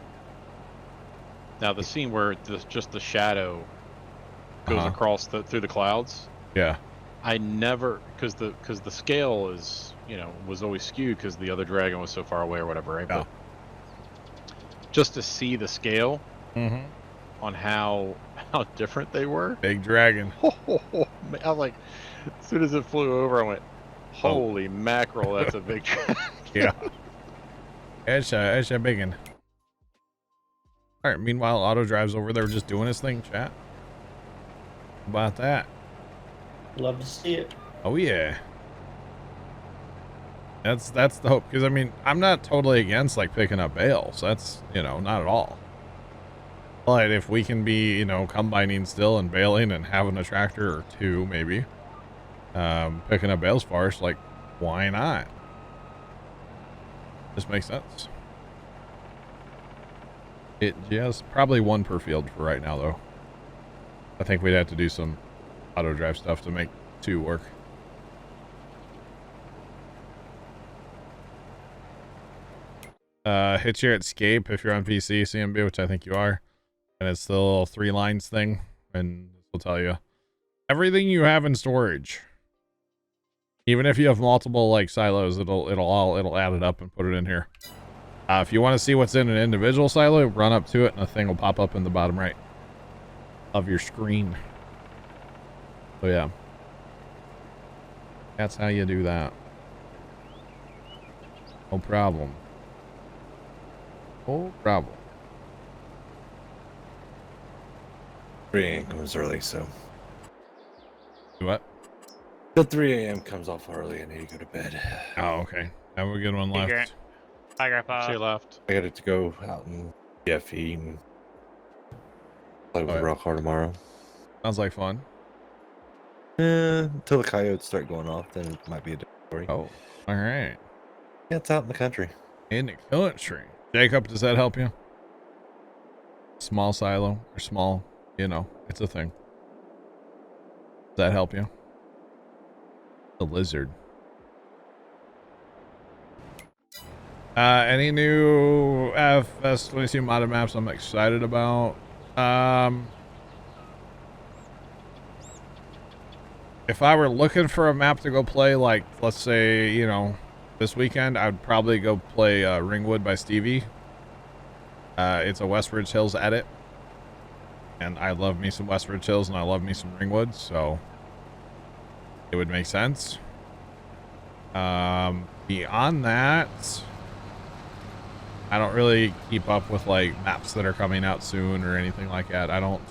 Now the scene where just the shadow goes across through the clouds. yeah, I never because the scale is was always skewed because the other dragon was so far away or whatever, right? Yeah. But just to see the scale mm-hmm. on how different they were. Big dragon. I was like, as soon as it flew over, I went, "Holy mackerel, that's a big dragon." Yeah, it's a big one. All right. Meanwhile, Auto Drive's over there just doing his thing. Chat. How about that? Love to see it. Oh yeah. That's the hope, because I mean I'm not totally against like picking up bales. That's not at all. But if we can be combining still and baling and having a tractor or 2 maybe, picking up bales for us, like why not? This makes sense. It just probably 1 per field for right now though. I think we'd have to do some Auto Drive stuff to make 2 work. Hit your escape if you're on PC, CMB, which I think you are, and it's the little 3 lines thing, and this will tell you everything you have in storage. Even if you have multiple like silos, it'll add it up and put it in here. If you want to see what's in an individual silo, run up to it, and a thing will pop up in the bottom right of your screen. So yeah, that's how you do that. No problem. No problem. 3 a.m. comes early, so. Do what? The 3 a.m. comes off early. I need to go to bed. Oh, okay. Have a good one Hey, left. Grant. Hi, Grandpa. She left. I got to go out and GFE and play with Oh, yeah. the rock car tomorrow. Sounds like fun. Until the coyotes start going off, then it might be a different story. Oh, all right. Yeah, it's out in the country. In the country. Jacob, does that help you? Small silo or small, it's a thing. Does that help you? The lizard. Any new FS22 modded maps I'm excited about? If I were looking for a map to go play, like, let's say, this weekend, I'd probably go play Ringwood by Stevie. It's a Westridge Hills edit. And I love me some Westridge Hills and I love me some Ringwood, so it would make sense. Beyond that, I don't really keep up with like maps that are coming out soon or anything like that. I don't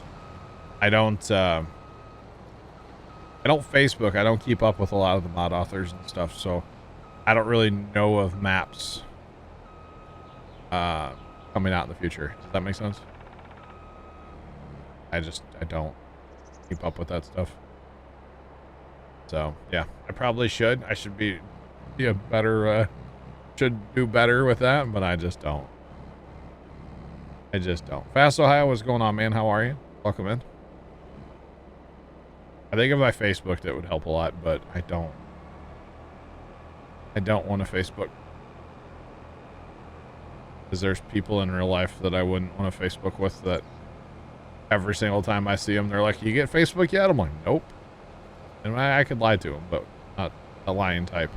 Facebook. I don't keep up with a lot of the mod authors and stuff, so I don't really know of maps coming out in the future. Does that make sense? I don't keep up with that stuff. So yeah, I probably should. I should be a better should do better with that, but I just don't. Fast Ohio, what's going on, man? How are you? Welcome in. I think if I Facebooked it would help a lot, but I don't I don't want to Facebook. Because there's people in real life that I wouldn't want to Facebook with that every single time I see them, they're like, you get Facebook yet? I'm like, nope. And I could lie to them, but not a lying type.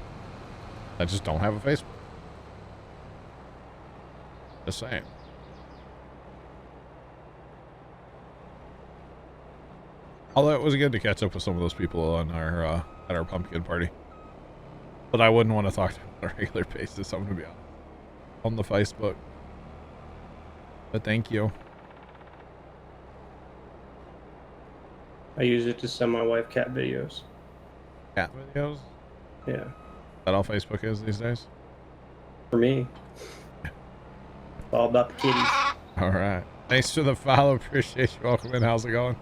I just don't have a Facebook. Just saying. Although it was good to catch up with some of those people on our at our pumpkin party. But I wouldn't want to talk to them on a regular basis, I'm gonna be honest. On the Facebook. But thank you. I use it to send my wife cat videos. Cat videos? Yeah. Is that all Facebook is these days? For me. It's all about the kitties. All right. Thanks for the follow. Appreciate you. Welcome in. How's it going?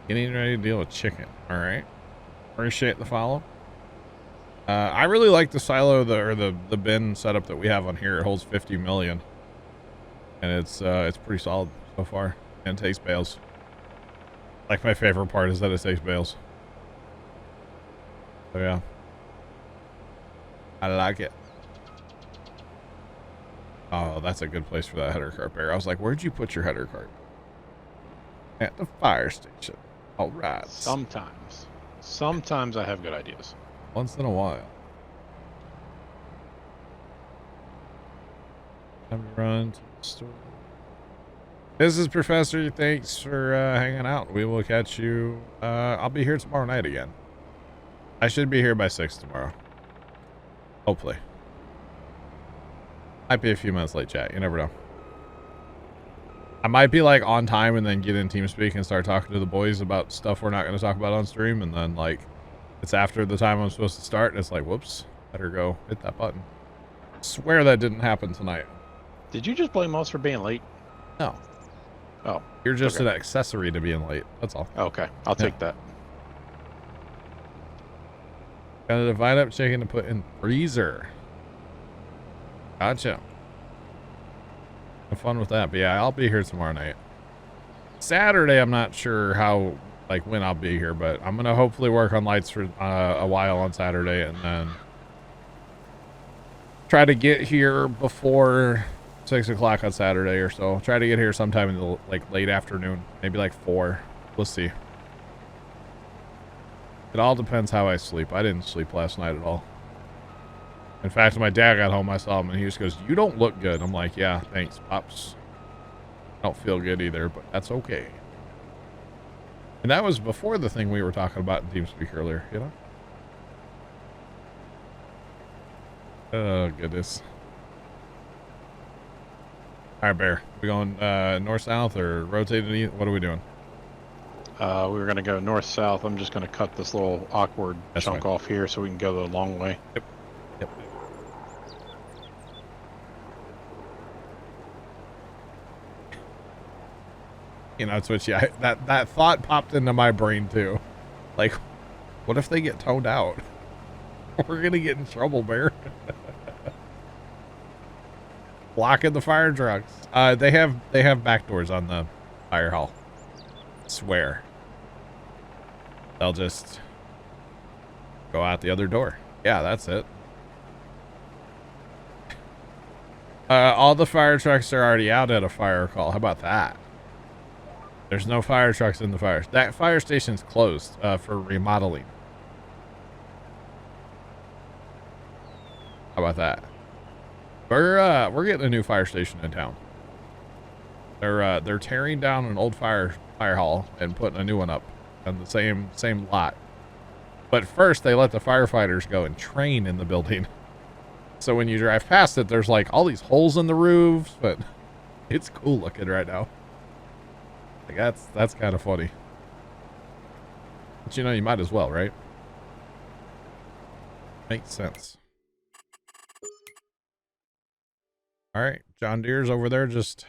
Getting ready to deal with chicken. All right. Appreciate the follow. I really like the silo, the bin setup that we have on here. It holds 50 million, and it's pretty solid so far, and it takes bales. Like, my favorite part is that it takes bales. So yeah, I like it. Oh, that's a good place for that header cart, Bear. I was like, where'd you put your header cart? At the fire station. All right. Sometimes I have good ideas. Once in a while. Have you run to the store? This is Professor. Thanks for hanging out. We will catch you. I'll be here tomorrow night again. I should be here by 6 tomorrow. Hopefully. Might be a few minutes late, chat. You never know. I might be like on time and then get in TeamSpeak and start talking to the boys about stuff we're not going to talk about on stream, and then like it's after the time I'm supposed to start and it's like, whoops, better go hit that button. Swear that didn't happen tonight. Did you just blame us for being late? No. Oh. You're just okay. an accessory to being late. That's all. Okay. I'll take that. Got a divide up chicken to put in freezer. Gotcha. Have fun with that. But yeah, I'll be here tomorrow night. Saturday, I'm not sure how, like when I'll be here, but I'm going to hopefully work on lights for a while on Saturday and then try to get here before 6 o'clock on Saturday or so. Try to get here sometime in the like late afternoon, maybe like 4. We'll see. It all depends how I sleep. I didn't sleep last night at all. In fact, when my dad got home, I saw him and he just goes, "You don't look good." I'm like, "Yeah, thanks, Pops. I don't feel good either, but that's okay." And that was before the thing we were talking about in TeamSpeak earlier, you know? Oh, goodness. All right, Bear. We going north-south or rotating east? What are we doing? We were going to go north-south. I'm just going to cut this little awkward chunk off here so we can go the long way. Yep. Yep. You know, it's what that thought popped into my brain too. Like, what if they get towed out? We're gonna get in trouble, Bear. Blocking the fire trucks. They have back doors on the fire hall. Swear. They'll just go out the other door. Yeah, that's it. All the fire trucks are already out at a fire call. How about that? There's no fire trucks in the fire. That fire station's closed for remodeling. How about that? We're getting a new fire station in town. They're tearing down an old fire hall and putting a new one up on the same lot. But first they let the firefighters go and train in the building. So when you drive past it, there's like all these holes in the roofs, but it's cool looking right now. Like that's kind of funny. But you know, you might as well, right? Makes sense. All right, John Deere's over there just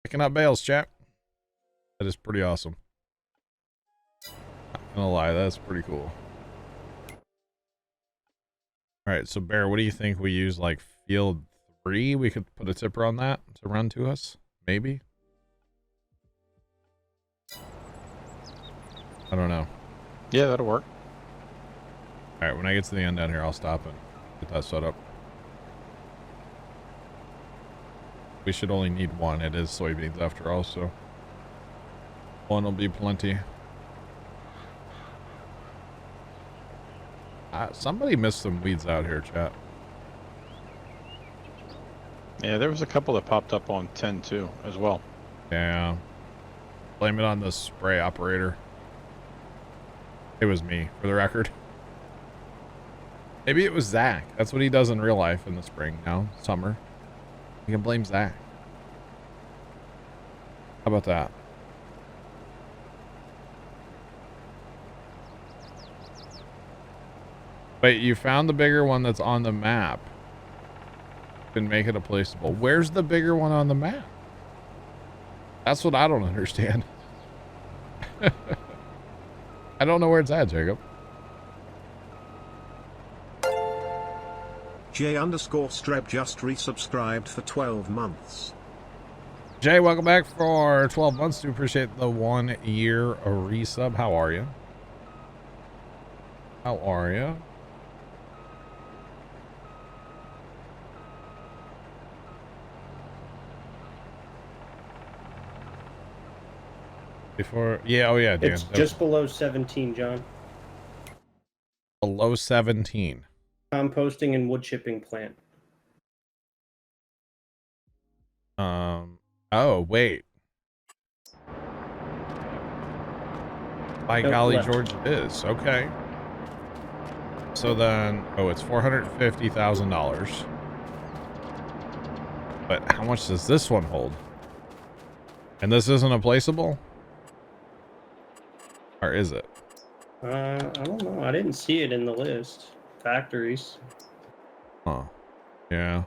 picking up bales, chat. That is pretty awesome. Not gonna lie, that's pretty cool. All right, so Bear, what do you think we use like field 3? We could put a tipper on that to run to us, maybe. I don't know. Yeah, that'll work. All right, when I get to the end down here, I'll stop and get that set up. We should only need one. It is soybeans after all, so one will be plenty. Somebody missed some weeds out here, chat. Yeah, there was a couple that popped up on 10 too, as well. Yeah. Blame it on the spray operator. It was me, for the record. Maybe it was Zach. That's what he does in real life in the spring now, summer. You can blame Zach. How about that? Wait, you found the bigger one that's on the map. Can make it a placeable. Where's the bigger one on the map? That's what I don't understand. I don't know where it's at, Jacob. J_Streb just resubscribed for 12 months. Jay, welcome back for 12 months. Do appreciate the 1 year resub. How are you? How are you? Before, yeah, oh yeah, Dan. It's just below 17, John. Below 17. Composting and wood chipping plant. Oh, wait. By Nope, golly, left. George, it is. Okay. So then, oh, it's $450,000. But how much does this one hold? And this isn't a placeable? Or is it? I don't know. I didn't see it in the list. Factories. Huh. Yeah.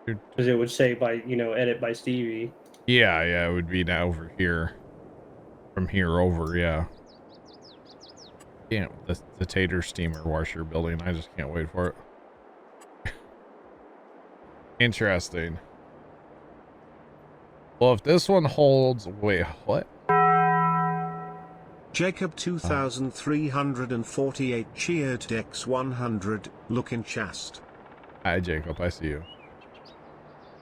Because it would say by, edit by Stevie. Yeah, yeah, it would be now over here. From here over, yeah. Can't, the tater steamer washer building. I just can't wait for it. Interesting. Well, if this one holds... Wait, what? Jacob 2348 cheered Dex 100, looking chast. Hi, Jacob. I see you.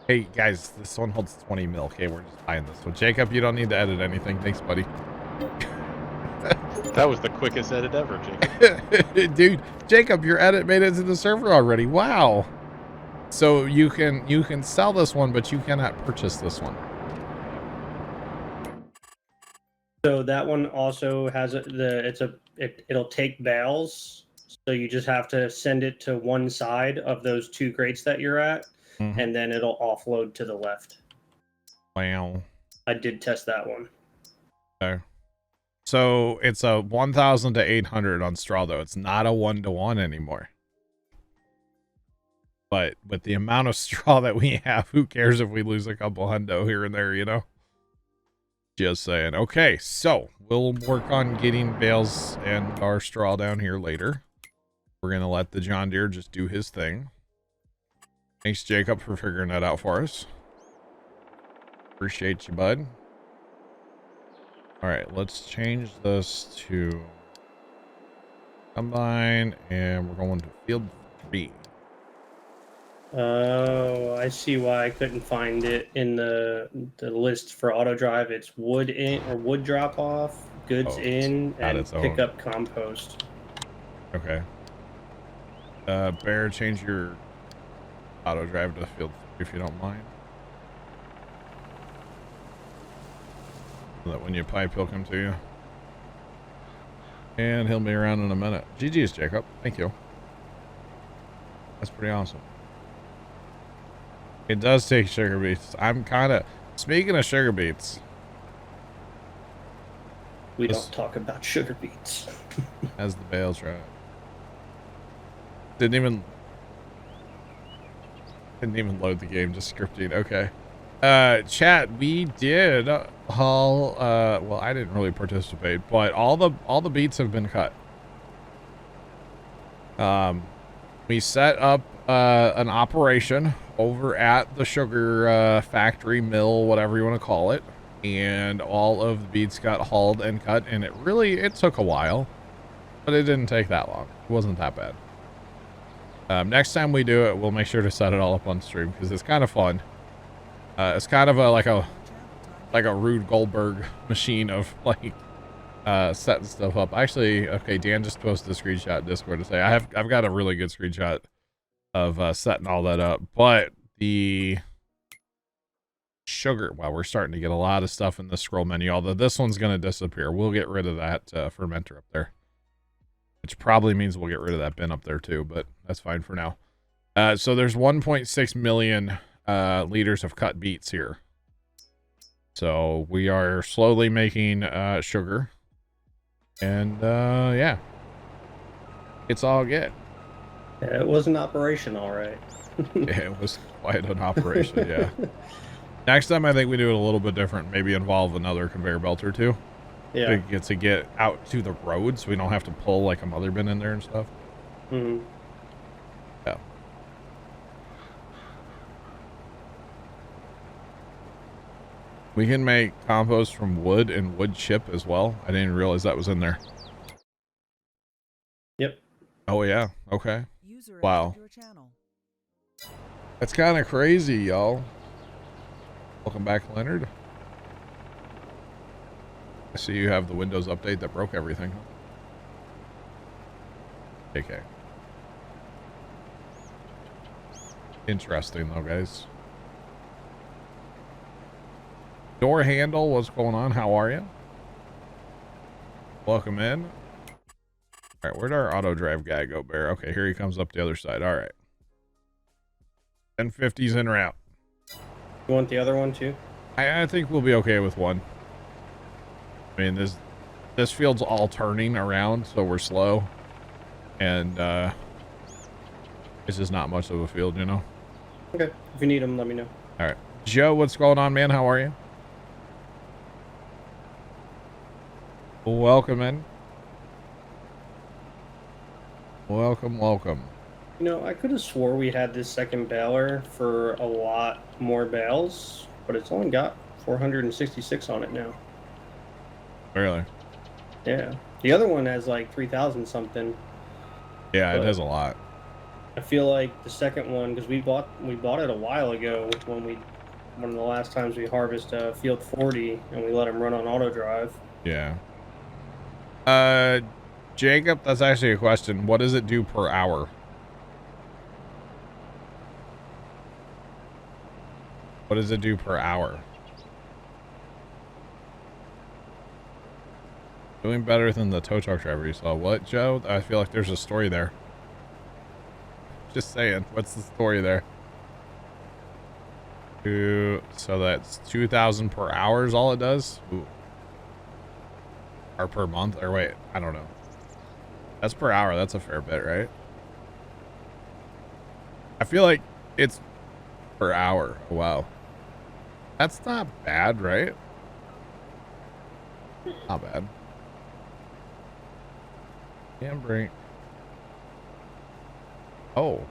Hey, guys, this one holds 20 mil. Okay, we're just buying this. So, Jacob, you don't need to edit anything. Thanks, buddy. That was the quickest edit ever, Jacob. Dude, Jacob, your edit made it to the server already. Wow. So you can sell this one, but you cannot purchase this one. So that one also has it'll take bales. So you just have to send it to one side of those two crates that you're at, and then it'll offload to the left. Wow. I did test that one. Okay. So it's a 1,000 to 800 on straw, though. It's not a 1-to-1 anymore. But with the amount of straw that we have, who cares if we lose a couple hundo here and there, you know? Just saying. Okay, so we'll work on getting bales and our straw down here later. We're going to let the John Deere just do his thing. Thanks, Jacob, for figuring that out for us. Appreciate you, bud. All right, let's change this to combine, and we're going to field 3. Oh, I see why I couldn't find it in the list for auto drive. It's wood in or wood drop off, goods in, and pick up compost. Okay. Bear, change your auto drive to field 3 if you don't mind. So that when you pipe, he'll come to you. And he'll be around in a minute. GG's, Jacob. Thank you. That's pretty awesome. It does take sugar beets. I'm kind of... Speaking of sugar beets... We don't talk about sugar beets. As the bales, right? Didn't even load the game, just scripting. Okay. Chat, we did haul, well, I didn't really participate, but all the beets have been cut. We set up an operation over at the sugar factory, mill, whatever you want to call it, and all of the beets got hauled and cut, and it took a while. But it didn't take that long. It wasn't that bad. Next time we do it, we'll make sure to set it all up on stream because it's kind of fun. It's kind of like a Rube Goldberg machine of like setting stuff up. Actually, okay, Dan just posted a screenshot in Discord to say I've got a really good screenshot of setting all that up. But the sugar, well, we're starting to get a lot of stuff in the scroll menu, although this one's going to disappear. We'll get rid of that fermenter up there, which probably means we'll get rid of that bin up there too, but that's fine for now. So there's 1.6 million liters of cut beets here. So we are slowly making sugar. And yeah, it's all good. Yeah, it was an operation, all right. Yeah, it was quite an operation, yeah. Next time, I think we do it a little bit different. Maybe involve another conveyor belt or two. Yeah. To get out to the road so we don't have to pull like a mother bin in there and stuff. Mm-hmm. Yeah. We can make compost from wood and wood chip as well. I didn't realize that was in there. Yep. Oh yeah. Okay. Wow. That's kind of crazy, y'all. Welcome back, Leonard. I see you have the Windows update that broke everything. Okay. Interesting though, guys. Door handle, what's going on? How are you? Welcome in. All right, where'd our auto drive guy go, Bear? Okay, here he comes up the other side. All right. 1050's en route. You want the other one too? I think we'll be okay with one. I mean, this field's all turning around, so we're slow. And it's just not much of a field, you know? Okay. If you need them, let me know. All right. Joe, what's going on, man? How are you? Welcome in. Welcome, welcome. You know, I could have swore we had this second baler for a lot more bales, but it's only got 466 on it now. Really? Yeah. The other one has like 3,000 something. Yeah, it has a lot. I feel like the second one, because we bought it a while ago when one of the last times we harvested field 40 and we let them run on auto drive. Yeah. Jacob, that's actually a question. What does it do per hour? What does it do per hour? Doing better than the tow truck driver you saw. What, Joe? I feel like there's a story there. Just saying. What's the story there? So that's 2,000 per hour is all it does? Ooh. Or per month? Or wait, I don't know. That's per hour. That's a fair bit, right? I feel like it's per hour. Wow. That's not bad, right? Not bad. Handbrake. Oh.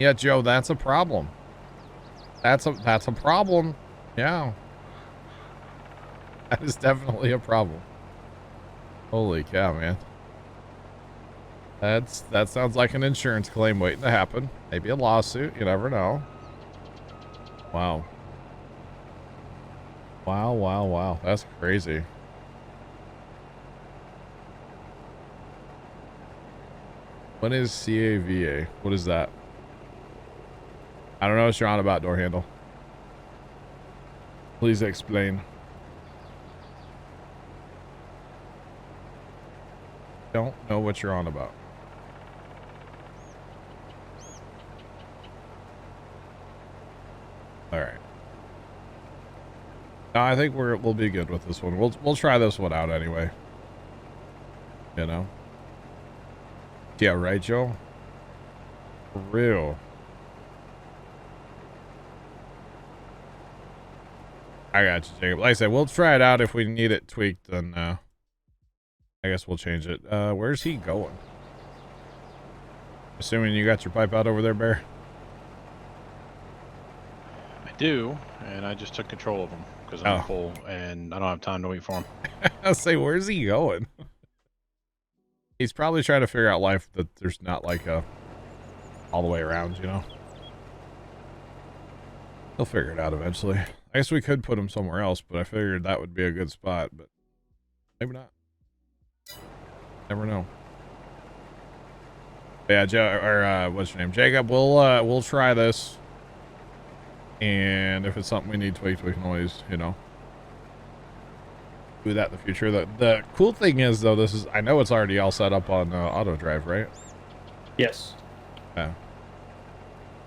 Yeah, Joe, that's a problem. That's a problem. Yeah. That is definitely a problem. Holy cow, man. That sounds like an insurance claim waiting to happen. Maybe a lawsuit, you never know. Wow. Wow, wow, wow. That's crazy. What is CAVA? What is that? I don't know what you're on about, door handle. Please explain. Don't know what you're on about. All right. No, I think we'll be good with this one. We'll try this one out anyway. You know. Yeah, right, Joe? For real. I got you, Jacob. Like I said, we'll try it out. If we need it tweaked, then I guess we'll change it. Where's he going? Assuming you got your pipe out over there, Bear? I do, and I just took control of them because I'm full and I don't have time to wait for them. I say, where's he going? He's probably trying to figure out life that there's not like a all the way around, you know? He'll figure it out eventually. I guess we could put him somewhere else, but I figured that would be a good spot, but maybe not. Never know. Yeah, what's your name? Jacob, we'll try this. And if it's something we need tweaked, we can always, you know, do that in the future. The cool thing is, though, I know it's already all set up on auto drive, right? Yes. Yeah.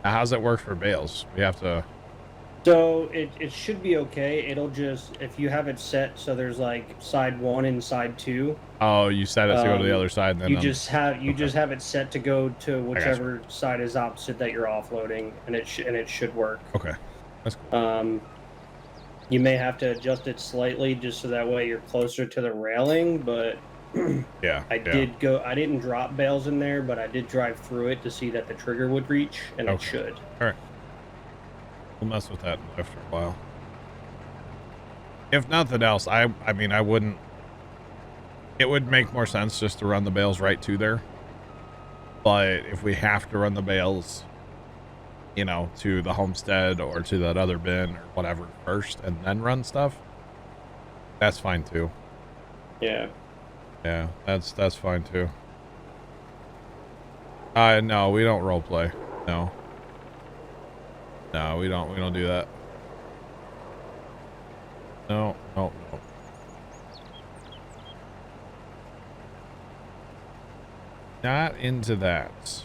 Now, how's it work for bales? We have to... So it should be okay. It'll just, if you have it set so there's like side 1 and side 2. Oh, you set it to go to the other side, and then just have it set to go to whichever side is opposite that you're offloading, and it should work. Okay, that's cool. You may have to adjust it slightly just so that way you're closer to the railing, but yeah, I didn't drop bales in there, but I did drive through it to see that the trigger would reach, and it should. All right. We'll mess with that after a while. If nothing else, I mean, I wouldn't... It would make more sense just to run the bales right to there. But if we have to run the bales, you know, to the homestead or to that other bin or whatever first and then run stuff, that's fine too. Yeah. Yeah, that's fine too. No, we don't role play. No. No, we don't do that. No. Not into that.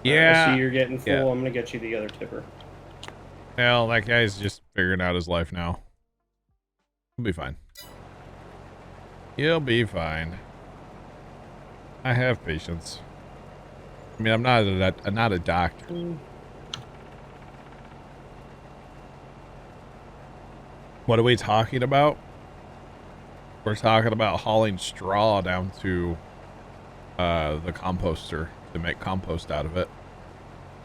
Yeah. I see you're getting full. Yeah. I'm gonna get you the other tipper. Well, that guy's just figuring out his life now. He'll be fine. He'll be fine. I have patience. I mean, I'm not a doctor. What are we talking about? We're talking about hauling straw down to the composter to make compost out of it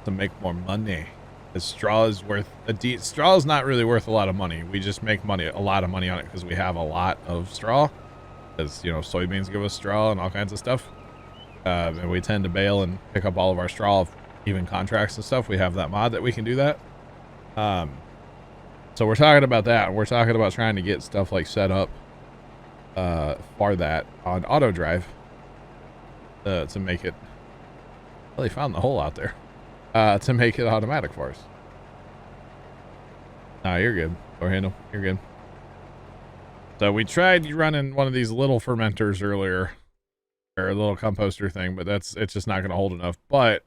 to make more money. The straw is worth straw is not really worth a lot of money. We just make a lot of money on it because we have a lot of straw. As you know, soybeans give us straw and all kinds of stuff. And we tend to bale and pick up all of our straw, even contracts and stuff. We have that mod that we can do that. So we're talking about that. We're talking about trying to get stuff like set up for that on auto drive to make it. Well, they found the hole out there to make it automatic for us. Nah, you're good. Go handle. You're good. So we tried running one of these little fermenters earlier. Or a little composter thing, but it's just not going to hold enough. But